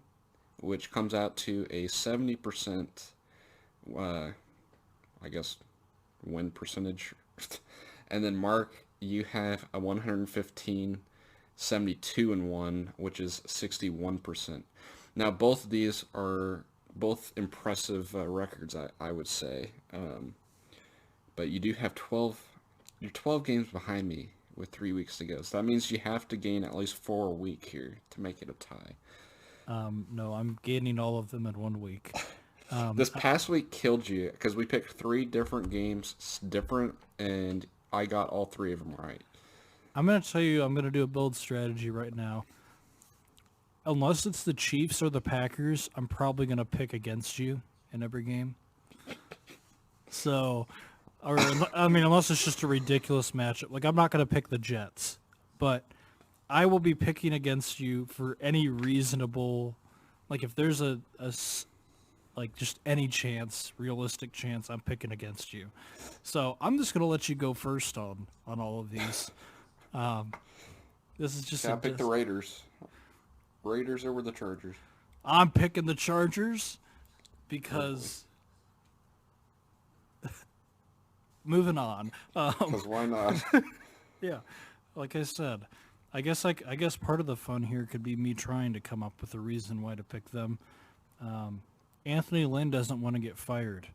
Speaker 2: which comes out to a 70%, I guess, win percentage. And then Mark, you have a 115, 72, and 1, which is 61%. Now, both of these are both impressive records, I would say. But you do have 12. You're 12 games behind me with 3 weeks to go. So that means you have to gain at least 4 a week here to make it a tie.
Speaker 1: No, I'm gaining all of them in 1 week.
Speaker 2: This past week killed you because we picked 3 different games, and I got all 3 of them right.
Speaker 1: I'm going to tell you, I'm going to do a build strategy right now. Unless it's the Chiefs or the Packers, I'm probably going to pick against you in every game. So, unless it's just a ridiculous matchup. Like, I'm not going to pick the Jets. But I will be picking against you for any reasonable... Like, if there's just any chance, realistic chance, I'm picking against you. So, I'm just going to let you go first on all of these. This is just...
Speaker 2: I picked the Raiders. Raiders over the Chargers.
Speaker 1: I'm picking the Chargers because... Moving on.
Speaker 2: Because why not?
Speaker 1: Yeah, like I said, I guess part of the fun here could be me trying to come up with a reason why to pick them. Anthony Lynn doesn't want to get fired.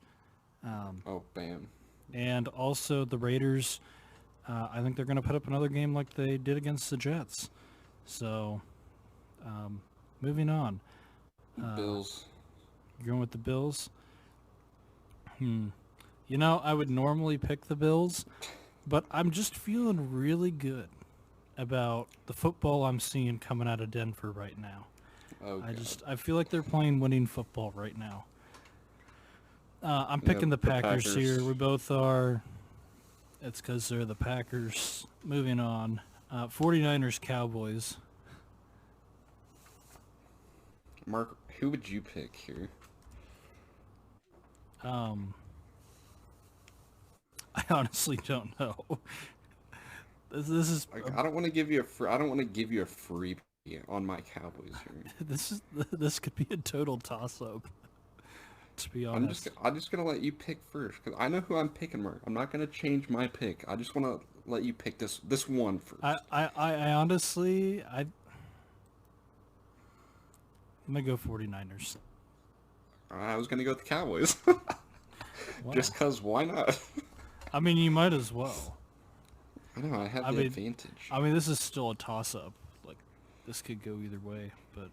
Speaker 2: Bam.
Speaker 1: And also the Raiders, I think they're going to put up another game like they did against the Jets. So, moving on.
Speaker 2: Bills.
Speaker 1: You're going with the Bills? I would normally pick the Bills, but I'm just feeling really good about the football I'm seeing coming out of Denver right now.
Speaker 2: Okay.
Speaker 1: I feel like they're playing winning football right now. I'm picking the Packers here. We both are. It's because they're the Packers. Moving on. 49ers, Cowboys.
Speaker 2: Mark, who would you pick here?
Speaker 1: I honestly don't know. This is
Speaker 2: Like, I don't want to give you a freebie on my Cowboys here.
Speaker 1: this could be a total toss-up. To be honest,
Speaker 2: I'm just gonna let you pick first because I know who I'm picking, Mark. I'm not gonna change my pick. I just want to let you pick this one first.
Speaker 1: I honestly I'm gonna go 49ers.
Speaker 2: I was gonna go with the Cowboys.
Speaker 1: Wow.
Speaker 2: Just cause why not?
Speaker 1: I mean, you might as well.
Speaker 2: I know I have the advantage.
Speaker 1: I mean, this is still a toss-up. Like, this could go either way. But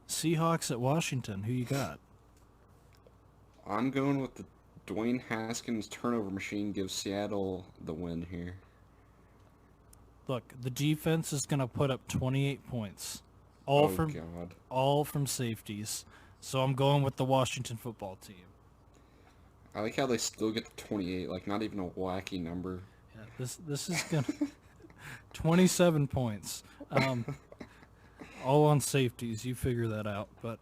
Speaker 1: Seahawks at Washington. Who you got?
Speaker 2: I'm going with the Dwayne Haskins turnover machine gives Seattle the win here.
Speaker 1: Look, the defense is gonna put up 28 points, all from safeties. So I'm going with the Washington football team.
Speaker 2: I like how they still get to 28, like not even a wacky number.
Speaker 1: Yeah, this is gonna 27 points, all on safeties. You figure that out, but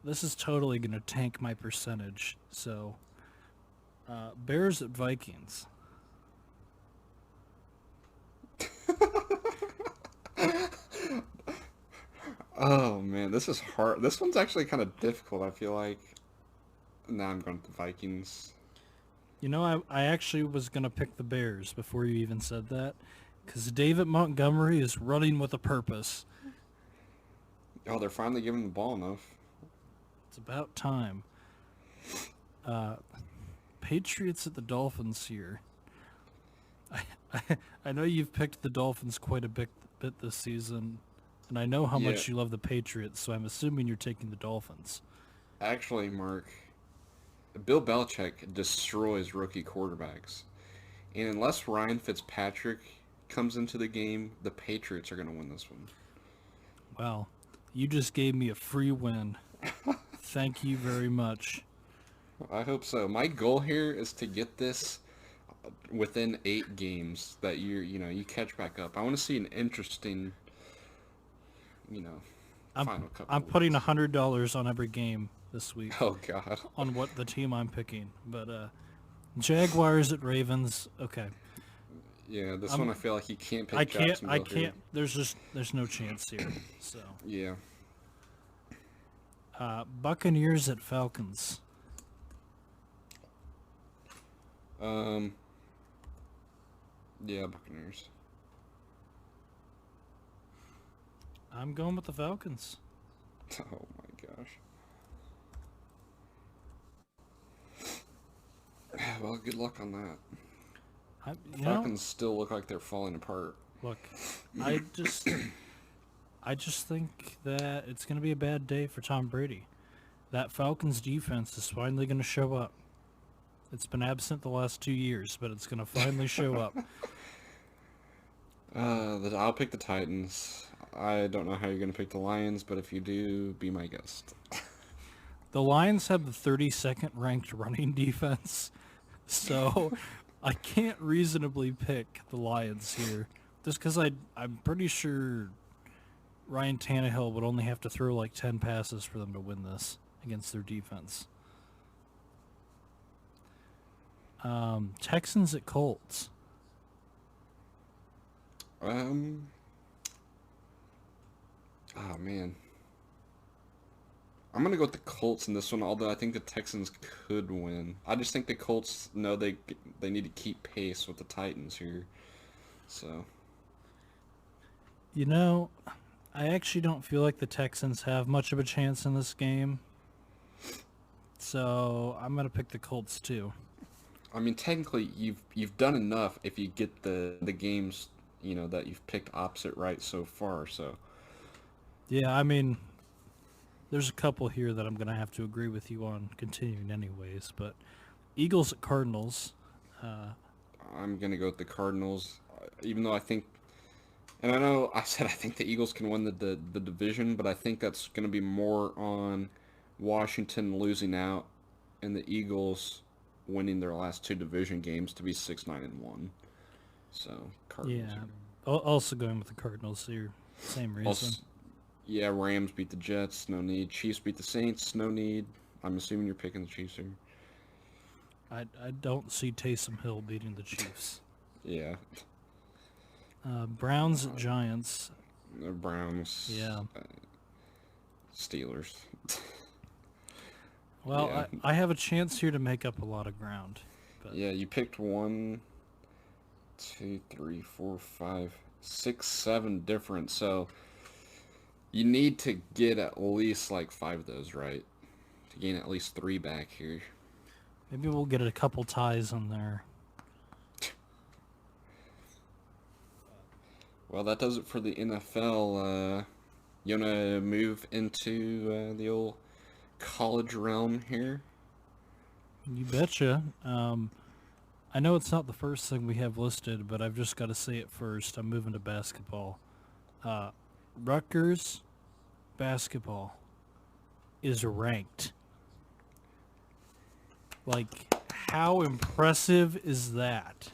Speaker 1: this is totally gonna tank my percentage. So Bears at Vikings.
Speaker 2: Oh man, this is hard. This one's actually kind of difficult, I feel like. Now I'm going with the Vikings.
Speaker 1: You know, I actually was going to pick the Bears before you even said that, because David Montgomery is running with a purpose.
Speaker 2: Oh, they're finally giving the ball enough.
Speaker 1: It's about time. Patriots at the Dolphins here. I know you've picked the Dolphins quite a bit this season, and I know how much you love the Patriots, so I'm assuming you're taking the Dolphins.
Speaker 2: Actually, Mark, Bill Belichick destroys rookie quarterbacks. And unless Ryan Fitzpatrick comes into the game, the Patriots are going to win this one.
Speaker 1: Wow. You just gave me a free win. Thank you very much.
Speaker 2: I hope so. My goal here is to get this within 8 games that you catch back up. I want to see an interesting, final couple.
Speaker 1: I'm putting $100 on every game this week.
Speaker 2: Oh God.
Speaker 1: On what the team I'm picking, but Jaguars at Ravens. Okay.
Speaker 2: Yeah, this one I feel like you can't pick.
Speaker 1: I can't. There's no chance here. So.
Speaker 2: Yeah.
Speaker 1: Buccaneers at Falcons.
Speaker 2: Yeah, Buccaneers.
Speaker 1: I'm going with the Falcons.
Speaker 2: Oh my gosh. Well, good luck on that. Falcons still look like they're falling apart.
Speaker 1: Look, I just think that it's going to be a bad day for Tom Brady. That Falcons defense is finally going to show up. It's been absent the last 2 years, but it's going to finally show up.
Speaker 2: I'll pick the Titans. I don't know how you're going to pick the Lions, but if you do, be my guest.
Speaker 1: The Lions have the 32nd ranked running defense, so I can't reasonably pick the Lions here. Just because I'm pretty sure Ryan Tannehill would only have to throw like 10 passes for them to win this against their defense. Texans at Colts.
Speaker 2: Oh man. I'm going to go with the Colts in this one, although I think the Texans could win. I just think the Colts know they need to keep pace with the Titans here. So.
Speaker 1: You know, I actually don't feel like the Texans have much of a chance in this game. So I'm going to pick the Colts too.
Speaker 2: I mean, technically, you've done enough if you get the games, that you've picked opposite right so far, so.
Speaker 1: Yeah, I mean, there's a couple here that I'm going to have to agree with you on continuing anyways, but Eagles at Cardinals.
Speaker 2: I'm going to go with the Cardinals, even though I think, and I know I said I think the Eagles can win the division, but I think that's going to be more on Washington losing out and the Eagles winning their last 2 division games to be 6-9-1. So Cardinals.
Speaker 1: Yeah. Also going with the Cardinals here. Same reason.
Speaker 2: Also, yeah, Rams beat the Jets, no need. Chiefs beat the Saints, no need. I'm assuming you're picking the Chiefs here.
Speaker 1: I don't see Taysom Hill beating the Chiefs.
Speaker 2: Yeah.
Speaker 1: Browns at Giants.
Speaker 2: The Browns.
Speaker 1: Yeah.
Speaker 2: Steelers.
Speaker 1: Well,
Speaker 2: Yeah.
Speaker 1: I have a chance here to make up a lot of ground. But
Speaker 2: Yeah, you picked 1, 2, 3, 4, 5, 6, 7 different. So you need to get at least like 5 of those right to gain at least 3 back here.
Speaker 1: maybe we'll get a couple ties on there.
Speaker 2: Well, that does it for the NFL. You want to move into the old college realm here?
Speaker 1: You betcha. I know it's not the first thing we have listed, but I've just got to say it first. I'm moving to basketball. Rutgers basketball is ranked. Like, how impressive is that?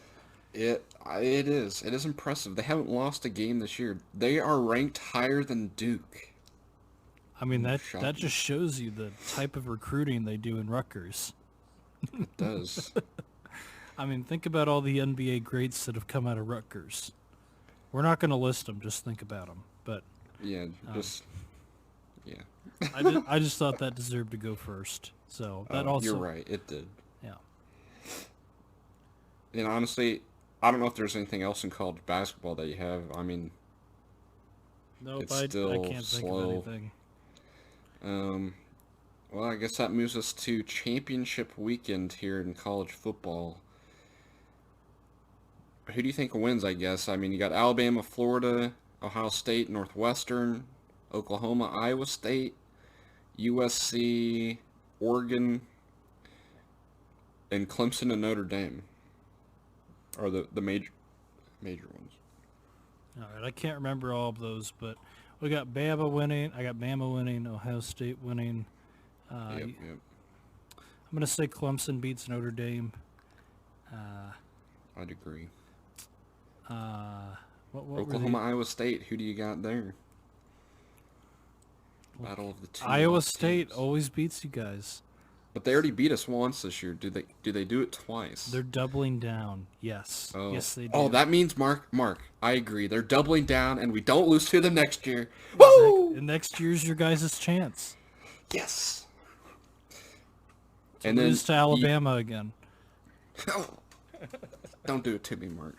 Speaker 2: It is. It is impressive. They haven't lost a game this year. They are ranked higher than Duke.
Speaker 1: I mean, that
Speaker 2: Shocking.
Speaker 1: just shows you the type of recruiting they do in Rutgers.
Speaker 2: It does.
Speaker 1: I mean, think about all the NBA greats that have come out of Rutgers. We're not going to list them, just think about them. But
Speaker 2: Yeah, yeah.
Speaker 1: I just thought that deserved to go first. So that also,
Speaker 2: You're right. It did.
Speaker 1: yeah.
Speaker 2: And honestly, I don't know if there's anything else in college basketball that you have. I mean,
Speaker 1: Nope,
Speaker 2: It's
Speaker 1: I
Speaker 2: still
Speaker 1: can't think
Speaker 2: slow.
Speaker 1: of anything.
Speaker 2: well, I guess that moves us to championship weekend here in college football. Who do you think wins, I guess? I mean, you got Alabama, Florida, Ohio State, Northwestern, Oklahoma, Iowa State, USC, Oregon, and Clemson and Notre Dame are the major ones.
Speaker 1: All right, I can't remember all of those, but we got Bama winning. I got Bama winning. Ohio State winning.
Speaker 2: Yep.
Speaker 1: I'm gonna say Clemson beats Notre Dame.
Speaker 2: I'd agree.
Speaker 1: What were
Speaker 2: Oklahoma, Iowa State. Who do you got there? Battle of the two.
Speaker 1: Iowa
Speaker 2: lost
Speaker 1: State
Speaker 2: teams.
Speaker 1: always beats you guys.
Speaker 2: But they already beat us once this year. Do they do it twice?
Speaker 1: They're doubling down. Yes.
Speaker 2: Oh.
Speaker 1: Yes, they do.
Speaker 2: Oh, that means Mark. I agree. They're doubling down, and we don't lose to them next year.
Speaker 1: Exactly.
Speaker 2: Woo!
Speaker 1: And next year's your guys' chance.
Speaker 2: Yes.
Speaker 1: To lose to Alabama again.
Speaker 2: Don't do it to me, Mark.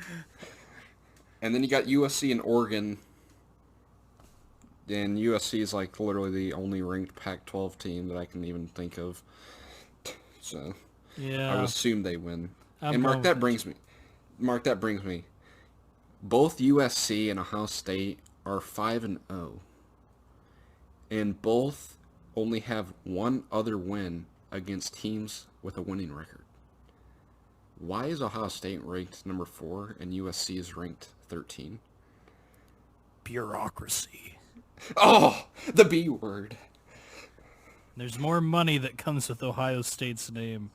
Speaker 2: And then you got USC and Oregon. And USC is like literally the only ranked Pac-12 team that I can even think of. So
Speaker 1: Yeah.
Speaker 2: I would assume they win.
Speaker 1: I'm
Speaker 2: And Mark,
Speaker 1: going
Speaker 2: that
Speaker 1: with
Speaker 2: brings me. Both USC and Ohio State are 5-0. And both only have one other win against teams with a winning record. Why is Ohio State ranked number 4 and USC is ranked 13?
Speaker 1: bureaucracy.
Speaker 2: Oh, the B word.
Speaker 1: There's more money that comes with Ohio State's name.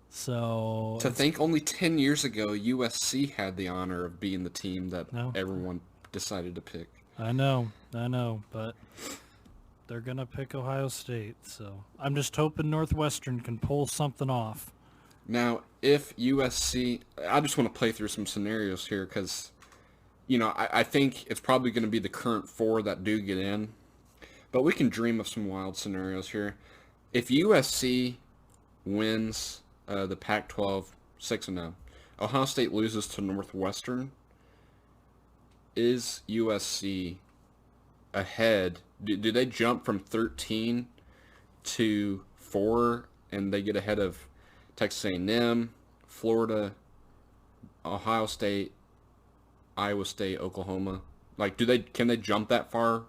Speaker 1: So
Speaker 2: To think only 10 years ago, USC had the honor of being the team that
Speaker 1: No.
Speaker 2: everyone decided to pick.
Speaker 1: I know, but they're going to pick Ohio State. So I'm just hoping Northwestern can pull something off.
Speaker 2: Now, if USC... I just want to play through some scenarios here because, I think it's probably going to be the current 4 that do get in. But we can dream of some wild scenarios here. If USC wins the Pac-12 6-0, Ohio State loses to Northwestern, is USC ahead? Do they jump from 13 to 4 and they get ahead of Texas A&M, Florida, Ohio State, Iowa State, Oklahoma? Like, can they jump that far?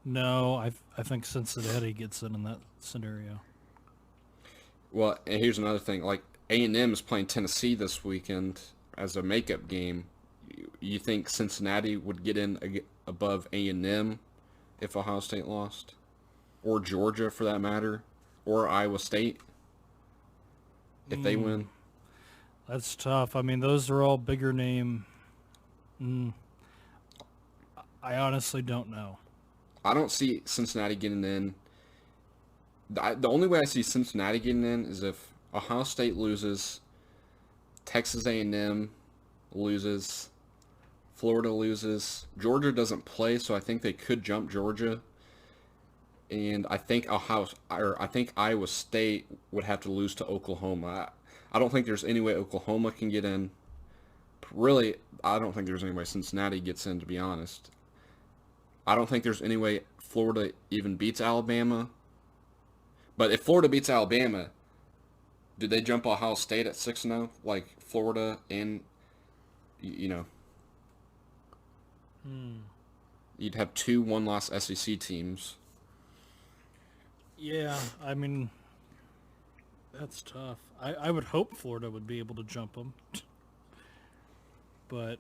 Speaker 1: No, I think Cincinnati gets in that scenario.
Speaker 2: Well, and here's another thing. Like, A&M is playing Tennessee this weekend as a makeup game. You think Cincinnati would get in above A&M if Ohio State lost? Or Georgia, for that matter? Or Iowa State? if they win?
Speaker 1: That's tough. I mean, those are all bigger name. I honestly don't know.
Speaker 2: I don't see Cincinnati getting in. The only way I see Cincinnati getting in is if Ohio State loses, Texas A&M loses, Florida loses. Georgia doesn't play, so I think they could jump Georgia. And I think Iowa State would have to lose to Oklahoma. I don't think there's any way Oklahoma can get in. Really, I don't think there's any way Cincinnati gets in, to be honest. I don't think there's any way Florida even beats Alabama. But if Florida beats Alabama, do they jump Ohio State at 6-0 like Florida and, you'd have 2 one-loss SEC teams.
Speaker 1: Yeah, I mean, that's tough. I would hope Florida would be able to jump them. But,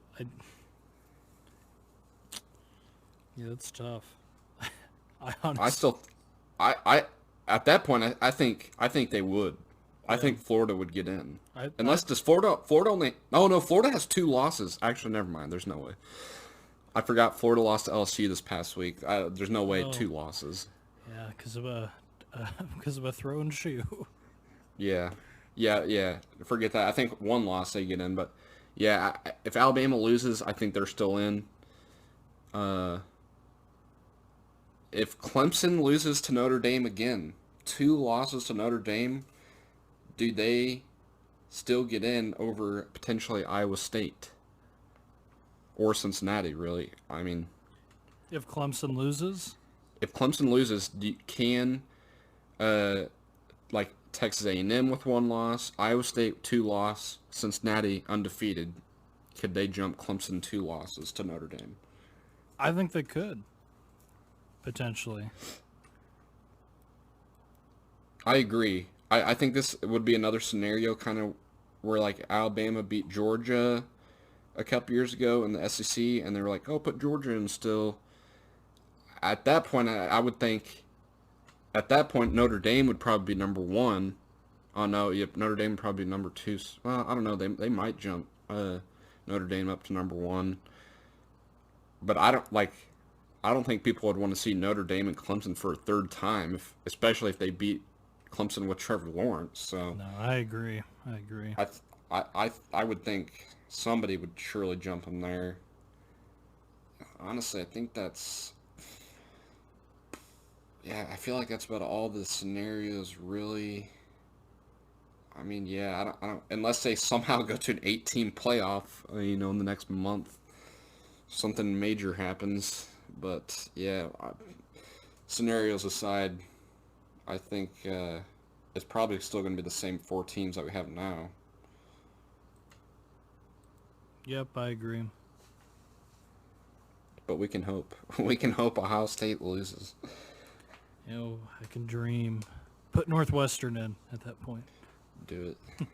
Speaker 1: yeah, that's tough.
Speaker 2: At that point, I think they would. Yeah. I think Florida would get in. Florida has 2 losses. Actually, never mind. There's no way. I forgot Florida lost to LSU this past week. There's no way 2 losses.
Speaker 1: Yeah, because of a thrown shoe.
Speaker 2: Yeah. Forget that. I think 1 loss they get in, but yeah, if Alabama loses, I think they're still in. If Clemson loses to Notre Dame again, 2 losses to Notre Dame, do they still get in over potentially Iowa State? Or Cincinnati, really? I mean...
Speaker 1: If Clemson loses?
Speaker 2: If Clemson loses, can Texas A&M with 1 loss, Iowa State 2 loss, Cincinnati undefeated, could they jump Clemson 2 losses to Notre Dame?
Speaker 1: I think they could. Potentially.
Speaker 2: I agree. I think this would be another scenario kind of where like Alabama beat Georgia a couple years ago in the SEC, and they were like, oh, put Georgia in still. At that point, I would think Notre Dame would probably be number 1. Oh, no, yep, Notre Dame would probably be number 2. Well, I don't know. They might jump Notre Dame up to number 1. But I don't think people would want to see Notre Dame and Clemson for a 3rd time, especially if they beat Clemson with Trevor Lawrence. So
Speaker 1: no, I agree.
Speaker 2: I would think somebody would surely jump them there. Honestly, I think that's... Yeah, I feel like that's about all the scenarios, really. I mean, yeah, I don't unless they somehow go to an 8-team playoff, in the next month. Something major happens. But, yeah, scenarios aside, I think it's probably still going to be the same 4 teams that we have now.
Speaker 1: Yep, I agree.
Speaker 2: But we can hope. We can hope Ohio State loses.
Speaker 1: I can dream. Put Northwestern in at that point.
Speaker 2: Do it.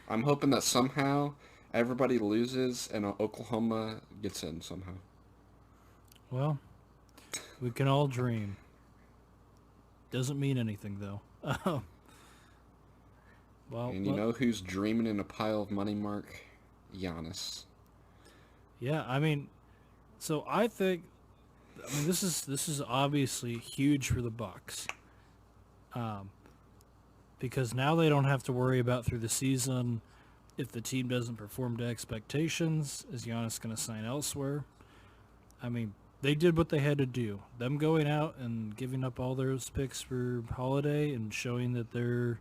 Speaker 2: I'm hoping that somehow everybody loses and Oklahoma gets in somehow.
Speaker 1: Well, we can all dream. Doesn't mean anything, though.
Speaker 2: And you know who's dreaming in a pile of money, Mark? Giannis.
Speaker 1: Yeah, I mean, so I think, this is obviously huge for the Bucks, because now they don't have to worry about through the season if the team doesn't perform to expectations. Is Giannis going to sign elsewhere? I mean, they did what they had to do. Them going out and giving up all those picks for Holiday and showing that they're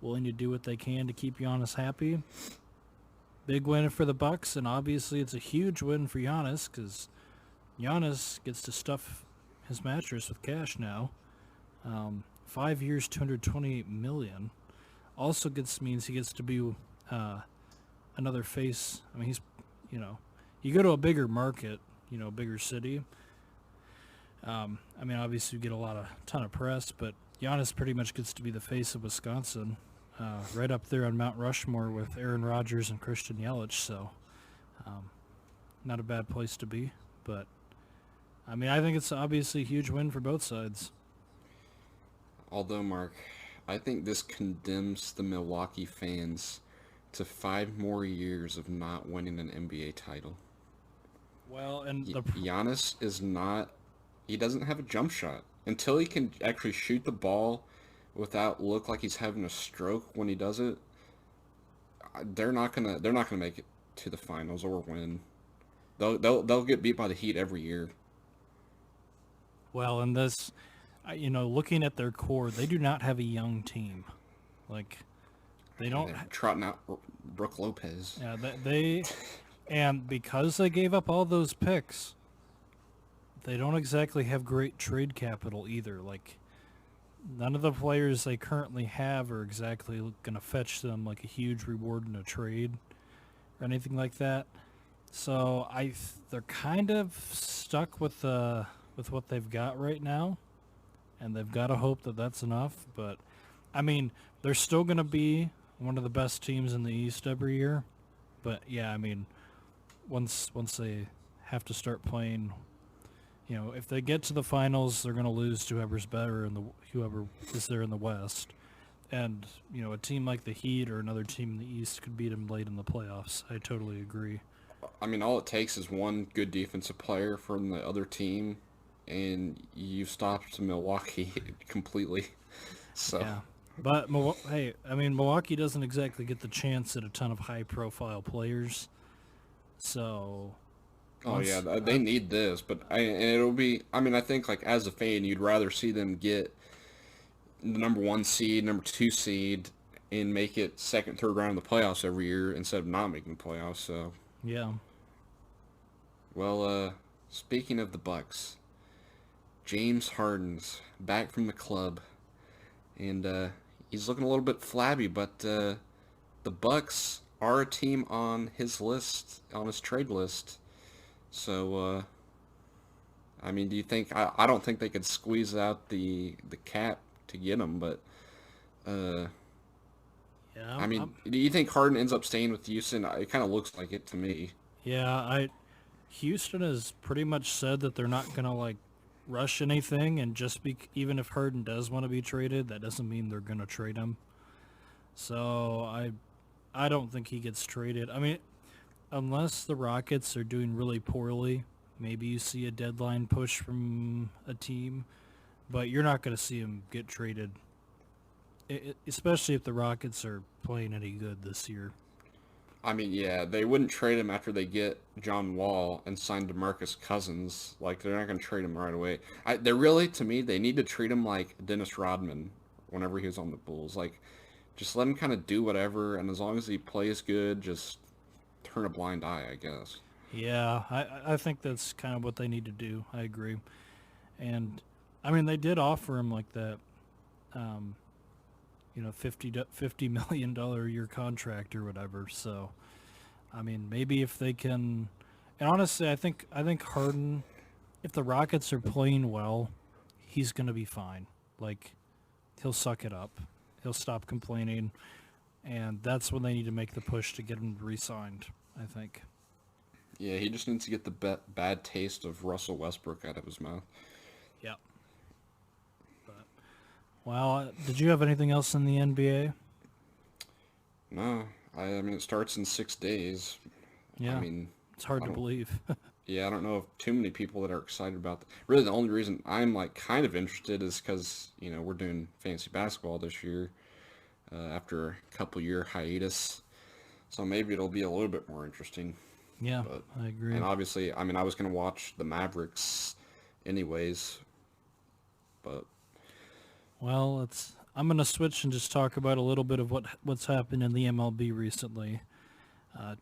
Speaker 1: willing to do what they can to keep Giannis happy. Big win for the Bucks, and obviously it's a huge win for Giannis because Giannis gets to stuff his mattress with cash now. 5 years, $228 million. Also means he gets to be another face. I mean, he's, you go to a bigger market, bigger city. I mean, obviously you get a ton of press, but Giannis pretty much gets to be the face of Wisconsin, right up there on Mount Rushmore with Aaron Rodgers and Christian Yelich. So, not a bad place to be. But, I mean, I think it's obviously a huge win for both sides.
Speaker 2: Although, Mark, I think this condemns the Milwaukee fans to 5 more years of not winning an NBA title.
Speaker 1: Well, and
Speaker 2: Giannis is not. He doesn't have a jump shot until he can actually shoot the ball without look like he's having a stroke when he does it. They're not gonna make it to the finals or win. They'll get beat by the Heat every year.
Speaker 1: well, and this, looking at their core, they do not have a young team. Like, they don't.
Speaker 2: They're trotting out Brook Lopez.
Speaker 1: Yeah, and because they gave up all those picks, they don't exactly have great trade capital either. Like, none of the players they currently have are exactly going to fetch them like a huge reward in a trade or anything like that. So they're kind of stuck with what they've got right now, and they've got to hope that that's enough. But I mean, they're still going to be one of the best teams in the East every year. But yeah, I mean, once they have to start playing, if they get to the finals, they're going to lose to whoever's better and whoever is there in the West. And, a team like the Heat or another team in the East could beat them late in the playoffs. I totally agree.
Speaker 2: I mean, all it takes is one good defensive player from the other team, and you've stopped Milwaukee completely. So.
Speaker 1: Yeah. But, hey, I mean, Milwaukee doesn't exactly get the chance at a ton of high-profile players. So...
Speaker 2: Oh yeah, they need this, but it'll be. I mean, I think like as a fan, you'd rather see them get the number 1 seed, number 2 seed, and make it second, third round of the playoffs every year instead of not making the playoffs. So
Speaker 1: yeah.
Speaker 2: Well, speaking of the Bucks, James Harden's back from the club, and he's looking a little bit flabby, but the Bucks are a team on his list, on his trade list. So, I mean, do you think... I don't think they could squeeze out the cap to get him, but...
Speaker 1: Yeah,
Speaker 2: I mean, do you think Harden ends up staying with Houston? It kind of looks like it to me.
Speaker 1: Yeah, Houston has pretty much said that they're not going to, like, rush anything, and even if Harden does want to be traded, that doesn't mean they're going to trade him. So, I don't think he gets traded. I mean... Unless the Rockets are doing really poorly, maybe you see a deadline push from a team, but you're not going to see him get traded, especially if the Rockets are playing any good this year.
Speaker 2: I mean, yeah, they wouldn't trade him after they get John Wall and sign DeMarcus Cousins. Like, they're not going to trade him right away. To me, they need to treat him like Dennis Rodman whenever he was on the Bulls. Like, just let him kind of do whatever, and as long as he plays good, just... turn a blind eye, I guess.
Speaker 1: Yeah, I think that's kind of what they need to do. I agree. And, I mean, they did offer him like that, $50 million a year contract or whatever. So, I mean, maybe if they can... And honestly, I think Harden, if the Rockets are playing well, he's going to be fine. Like, he'll suck it up. He'll stop complaining. And that's when they need to make the push to get him re-signed, I think.
Speaker 2: Yeah, he just needs to get the bad taste of Russell Westbrook out of his mouth.
Speaker 1: Yep. But, well, did you have anything else in the NBA?
Speaker 2: No, I mean, it starts in 6 days.
Speaker 1: Yeah,
Speaker 2: I mean,
Speaker 1: it's hard to believe.
Speaker 2: Yeah, I don't know of too many people that are excited about that. Really, the only reason I'm like kind of interested is because, we're doing fantasy basketball this year. After a couple year hiatus, so maybe it'll be a little bit more interesting.
Speaker 1: Yeah, I agree.
Speaker 2: And obviously, I mean, I was going to watch the Mavericks anyways, but...
Speaker 1: Well, I'm going to switch and just talk about a little bit of what's happened in the MLB recently.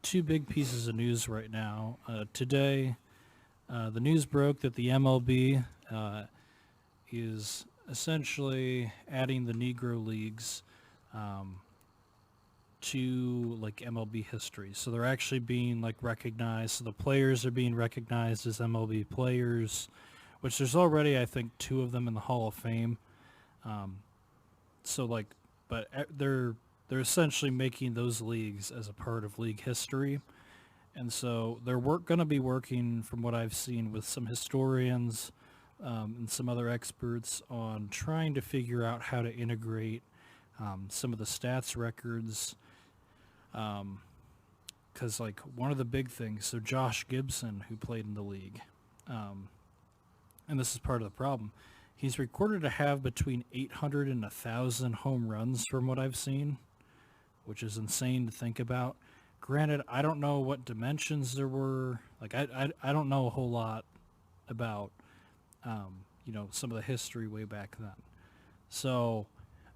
Speaker 1: 2 big pieces of news right now. Today, the news broke that the MLB is essentially adding the Negro Leagues to like MLB history. So they're actually being like recognized. So the players are being recognized as MLB players, which there's already, I think, 2 of them in the Hall of Fame. But they're essentially making those leagues as a part of league history. And so they're going to be working, from what I've seen, with some historians and some other experts on trying to figure out how to integrate some of the stats records. Because, like, one of the big things, so Josh Gibson, who played in the league, and this is part of the problem, he's recorded to have between 800 and 1,000 home runs from what I've seen, which is insane to think about. Granted, I don't know what dimensions there were. Like, I don't know a whole lot about, some of the history way back then. So,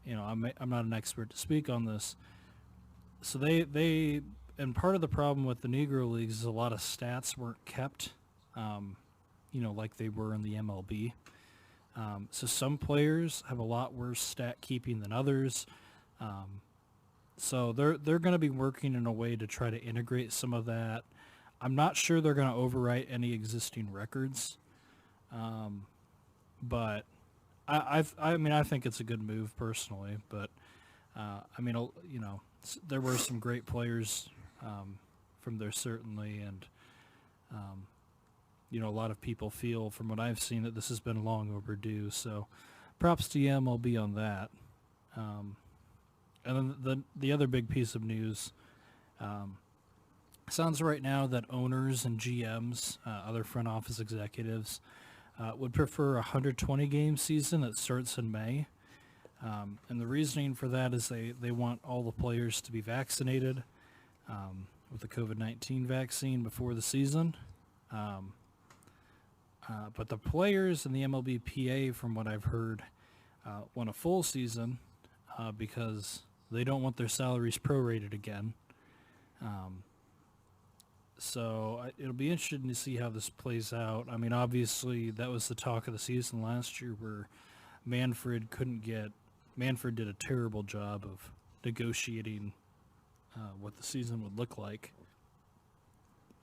Speaker 1: I'm not an expert to speak on this. So and part of the problem with the Negro Leagues is a lot of stats weren't kept, like they were in the MLB. So some players have a lot worse stat keeping than others. So they're going to be working in a way to try to integrate some of that. I'm not sure they're going to overwrite any existing records, but I think it's a good move personally. But there were some great players from there certainly, and a lot of people feel, from what I've seen, that this has been long overdue. So props to MLB on that. And then the other big piece of news, sounds right now that owners and GMs, other front office executives, would prefer a 120-game season that starts in May. And the reasoning for that is they want all the players to be vaccinated with the COVID-19 vaccine before the season. But the players in the MLBPA, from what I've heard, want a full season because they don't want their salaries prorated again. So it'll be interesting to see how this plays out. I mean, obviously, that was the talk of the season last year, where Manfred did a terrible job of negotiating what the season would look like.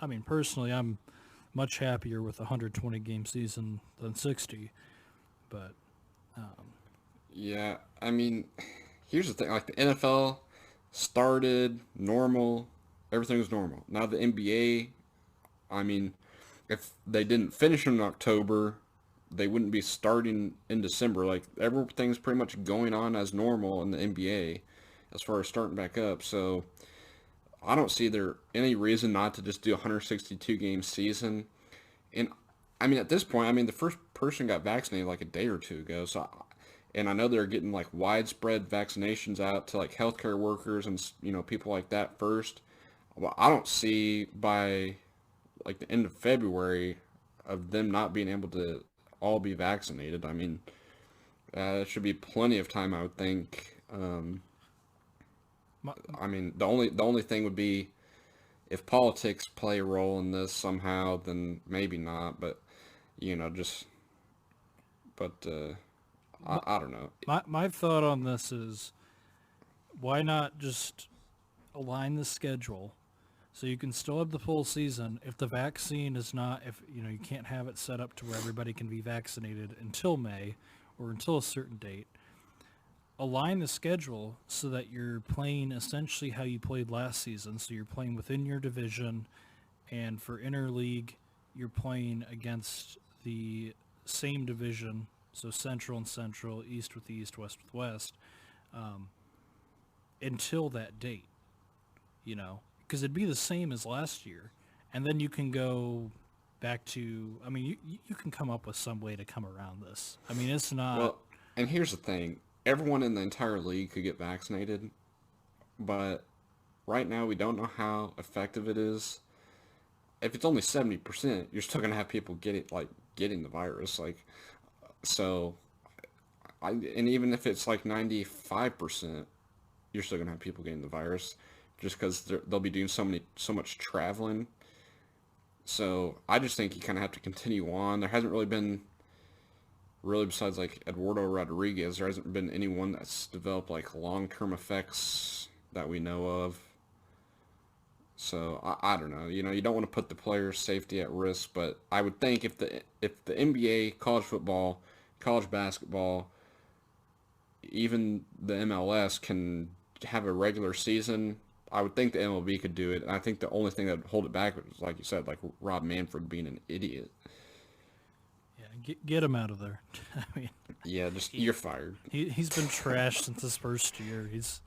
Speaker 1: I mean, personally, I'm much happier with a 120-game season than 60, but...
Speaker 2: Yeah, I mean, here's the thing. Like, the NFL started normal. Everything was normal. Now the NBA, I mean, if they didn't finish in October, they wouldn't be starting in December. Like, everything's pretty much going on as normal in the NBA as far as starting back up. So I don't see there any reason not to just do a 162-game season. And, I mean, at this point, the first person got vaccinated like a day or two ago. And I know they're getting, like, widespread vaccinations out to, like, healthcare workers and, people like that first. Well, I don't see by, like, the end of February of them not being able to all be vaccinated. I mean, there should be plenty of time, I would think. The only thing would be if politics play a role in this somehow, then maybe not. But I don't know.
Speaker 1: My thought on this is, why not just align the schedule so you can still have the full season if the vaccine is not, if you can't have it set up to where everybody can be vaccinated until May or until a certain date. Align the schedule so that you're playing essentially how you played last season. So you're playing within your division, and for interleague, you're playing against the same division. So Central and Central, East with East, West with West, until that date, because it'd be the same as last year. And then you can go back to, you can come up with some way to come around this. It's not...
Speaker 2: Well, and here's the thing. Everyone in the entire league could get vaccinated, but right now we don't know how effective it is. If it's only 70%, you're still going to have people getting the virus. And even if it's like 95%, you're still going to have people getting the virus just because they'll be doing so much traveling. So I just think you kind of have to continue on. There hasn't really been, besides like Eduardo Rodriguez, there hasn't been anyone that's developed like long-term effects that we know of. So I don't know. You don't want to put the players' safety at risk, but I would think if the NBA, college football, college basketball, even the MLS can have a regular season, I would think the MLB could do it. And I think the only thing that would hold it back was, like you said, like Rob Manfred being an idiot.
Speaker 1: Yeah, get him out of there.
Speaker 2: Yeah, just you're fired.
Speaker 1: He's been trashed since his first year. He's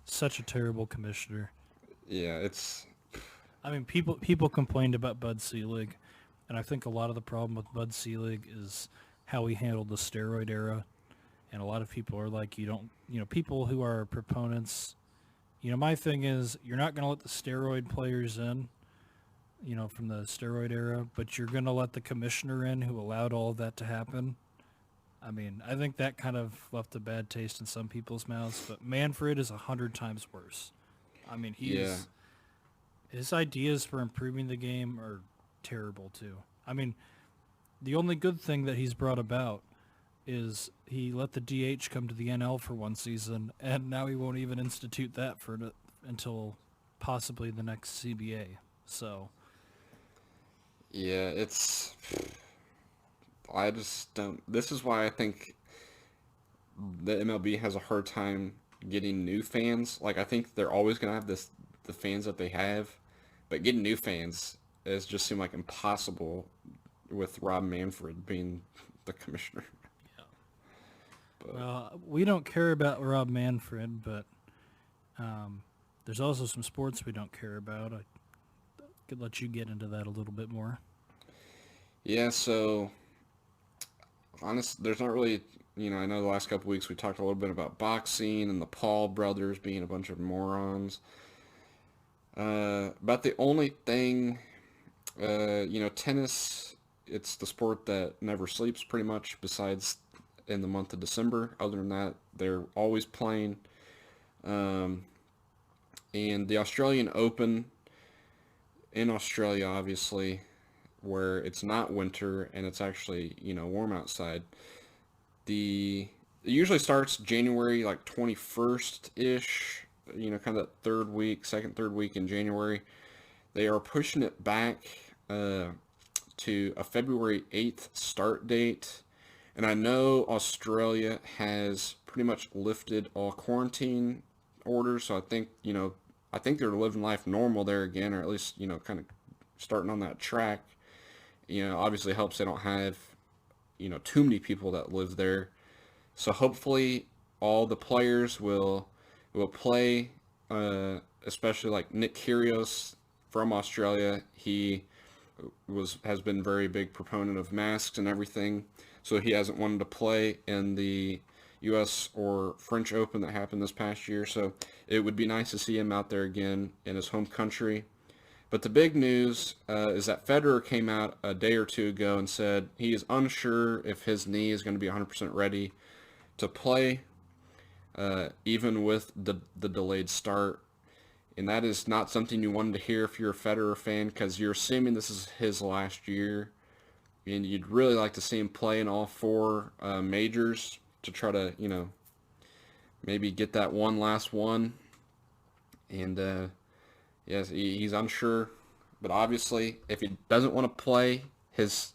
Speaker 1: such a terrible commissioner.
Speaker 2: Yeah, it's...
Speaker 1: I mean, people complained about Bud Selig, and I think a lot of the problem with Bud Selig is how he handled the steroid era. And a lot of people are like, people who are proponents, my thing is you're not going to let the steroid players in, from the steroid era, but you're going to let the commissioner in who allowed all of that to happen. I mean, I think that kind of left a bad taste in some people's mouths, but Manfred is 100 times worse. I mean, his ideas for improving the game are terrible too. I mean, the only good thing that he's brought about is he let the DH come to the NL for one season, and now he won't even institute that until possibly the next CBA. So,
Speaker 2: yeah, I just don't... This is why I think the MLB has a hard time getting new fans. Like, I think they're always going to have the fans that they have, but getting new fans has just seemed like impossible with Rob Manfred being the commissioner.
Speaker 1: Well, we don't care about Rob Manfred, but there's also some sports we don't care about. I could let you get into that a little bit more.
Speaker 2: Yeah, so, honestly, there's not really, I know the last couple weeks we talked a little bit about boxing and the Paul brothers being a bunch of morons. But the only thing, tennis, it's the sport that never sleeps pretty much, besides in the month of December. Other than that, they're always playing. And the Australian Open in Australia, obviously, where it's not winter and it's actually, warm outside. It usually starts January, like 21st-ish, kind of that second, third week in January. They are pushing it back to a February 8th start date. And I know Australia has pretty much lifted all quarantine orders, so I think they're living life normal there again, or at least, kind of starting on that track. Obviously helps they don't have, too many people that live there. So hopefully all the players will play, especially like Nick Kyrgios from Australia. He has been very big proponent of masks and everything. So he hasn't wanted to play in the U.S. or French Open that happened this past year. So it would be nice to see him out there again in his home country. But the big news is that Federer came out a day or two ago and said he is unsure if his knee is going to be 100% ready to play, even with the delayed start. And that is not something you wanted to hear if you're a Federer fan, because you're assuming this is his last year. And you'd really like to see him play in all four majors to try to, maybe get that last one. And, yes, he's unsure. But obviously, if he doesn't want to play, his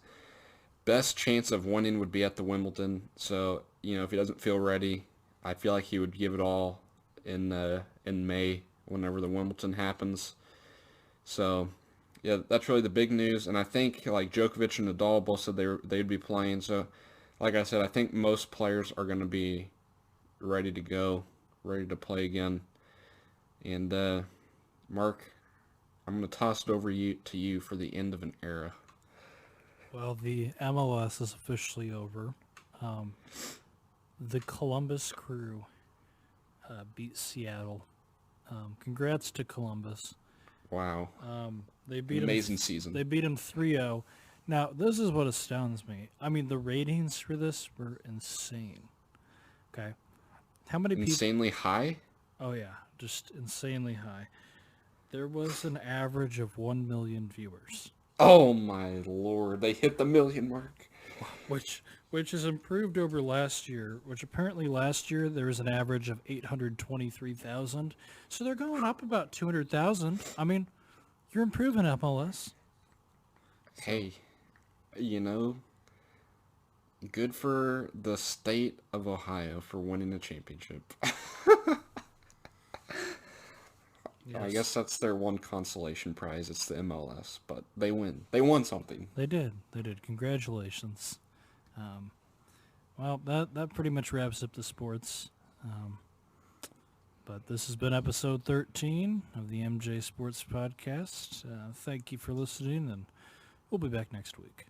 Speaker 2: best chance of winning would be at the Wimbledon. So, if he doesn't feel ready, I feel like he would give it all in May, whenever the Wimbledon happens. So... yeah, that's really the big news, and I think like Djokovic and Nadal both said they'd be playing. So, like I said, I think most players are going to be ready to go, ready to play again. And Mark, I'm going to toss it over to you for the end of an era.
Speaker 1: Well, the MLS is officially over. The Columbus Crew beat Seattle. Congrats to Columbus.
Speaker 2: Wow.
Speaker 1: They beat
Speaker 2: amazing season.
Speaker 1: They beat him 3-0. Now, this is what astounds me. I mean, the ratings for this were insane. Okay. How many people...
Speaker 2: Insanely high?
Speaker 1: Oh, yeah. Just insanely high. There was an average of 1 million viewers.
Speaker 2: Oh, my Lord. They hit the million mark.
Speaker 1: Which is improved over last year, which apparently last year there was an average of 823,000. So they're going up about 200,000. I mean, you're improving MLS.
Speaker 2: Hey, good for the state of Ohio for winning a championship. Yes. I guess that's their one consolation prize. It's the MLS, but they win. They won something.
Speaker 1: They did. Congratulations. Well, that pretty much wraps up the sports. But this has been episode 13 of the MJ Sports Podcast. Thank you for listening, and we'll be back next week.